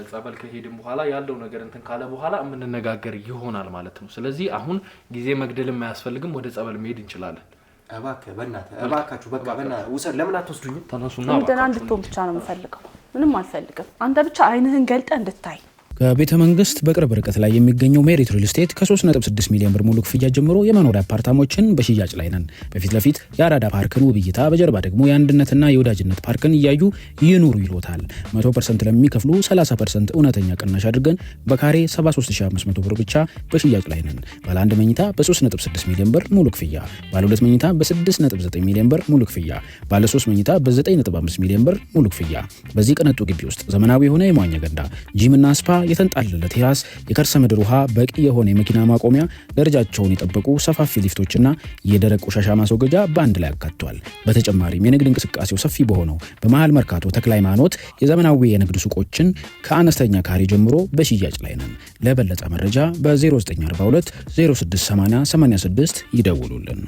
ጸበል ከሄድን በኋላ ያለው ነገር እንትን ካለ በኋላ የምንነጋገር ይሆናል ማለት ነው። ስለዚህ አሁን ጊዜ መግደልም አያስፈልግም፣ ወደ ጸበል መሄድ እንችላለን። እባክህ በእናትህ እባካችሁ በቃ በእናትህ ውሰድ። ለምን አትወስዱኝም? ተነሱና ደህና እንድትሆን ብቻ ነው የምፈልገው። ምንም አልፈልግም። አንተ ብቻ አይንህን ገልጠህ እንድታይ። ከቤተ መንግስት በቅርብ ርቀት ላይ የሚገኘው ሜሪት ሪል ስቴት ከ3.6 ሚሊዮን ብር ሙሉ ክፍያ ጀምሮ የመኖሪያ አፓርታሞችን በሽያጭ ላይ ነን። በፊት ለፊት የአራዳ ፓርክን ውብ እይታ፣ በጀርባ ደግሞ የአንድነትና የወዳጅነት ፓርክን እያዩ ይኑሩ ይሎታል። 100% ለሚከፍሉ 30% እውነተኛ ቅናሽ አድርገን በካሬ 73500 ብር ብቻ በሽያጭ ላይ ነን። ባለ 1 መኝታ በ3.6 ሚሊዮን ብር ሙሉ ክፍያ፣ ባለ 2 መኝታ በ6.9 ሚሊዮን ብር ሙሉ ክፍያ፣ ባለ 3 መኝታ በ9.5 ሚሊዮን ብር ሙሉ ክፍያ። በዚህ ቅንጡ ግቢ ውስጥ ዘመናዊ የሆነ የመዋኛ ገንዳ፣ ጂምና ስፓ፣ የተንጣለለ ቴራስ፣ የከርሰ ምድር ውሃ፣ በቂ የሆነ የመኪና ማቆሚያ፣ ደረጃቸውን የጠበቁ ሰፋፊ ሊፍቶችና የደረቅ ቆሻሻ ማስወገጃ በአንድ ላይ አካቷል። በተጨማሪም የንግድ እንቅስቃሴው ሰፊ በሆነው በመሃል መርካቶ ተክለ ሃይማኖት የዘመናዊ የንግድ ሱቆችን ከአነስተኛ ካሬ ጀምሮ በሽያጭ ላይ ነን። ለበለጠ መረጃ በ0942 0680 86 ይደውሉልን።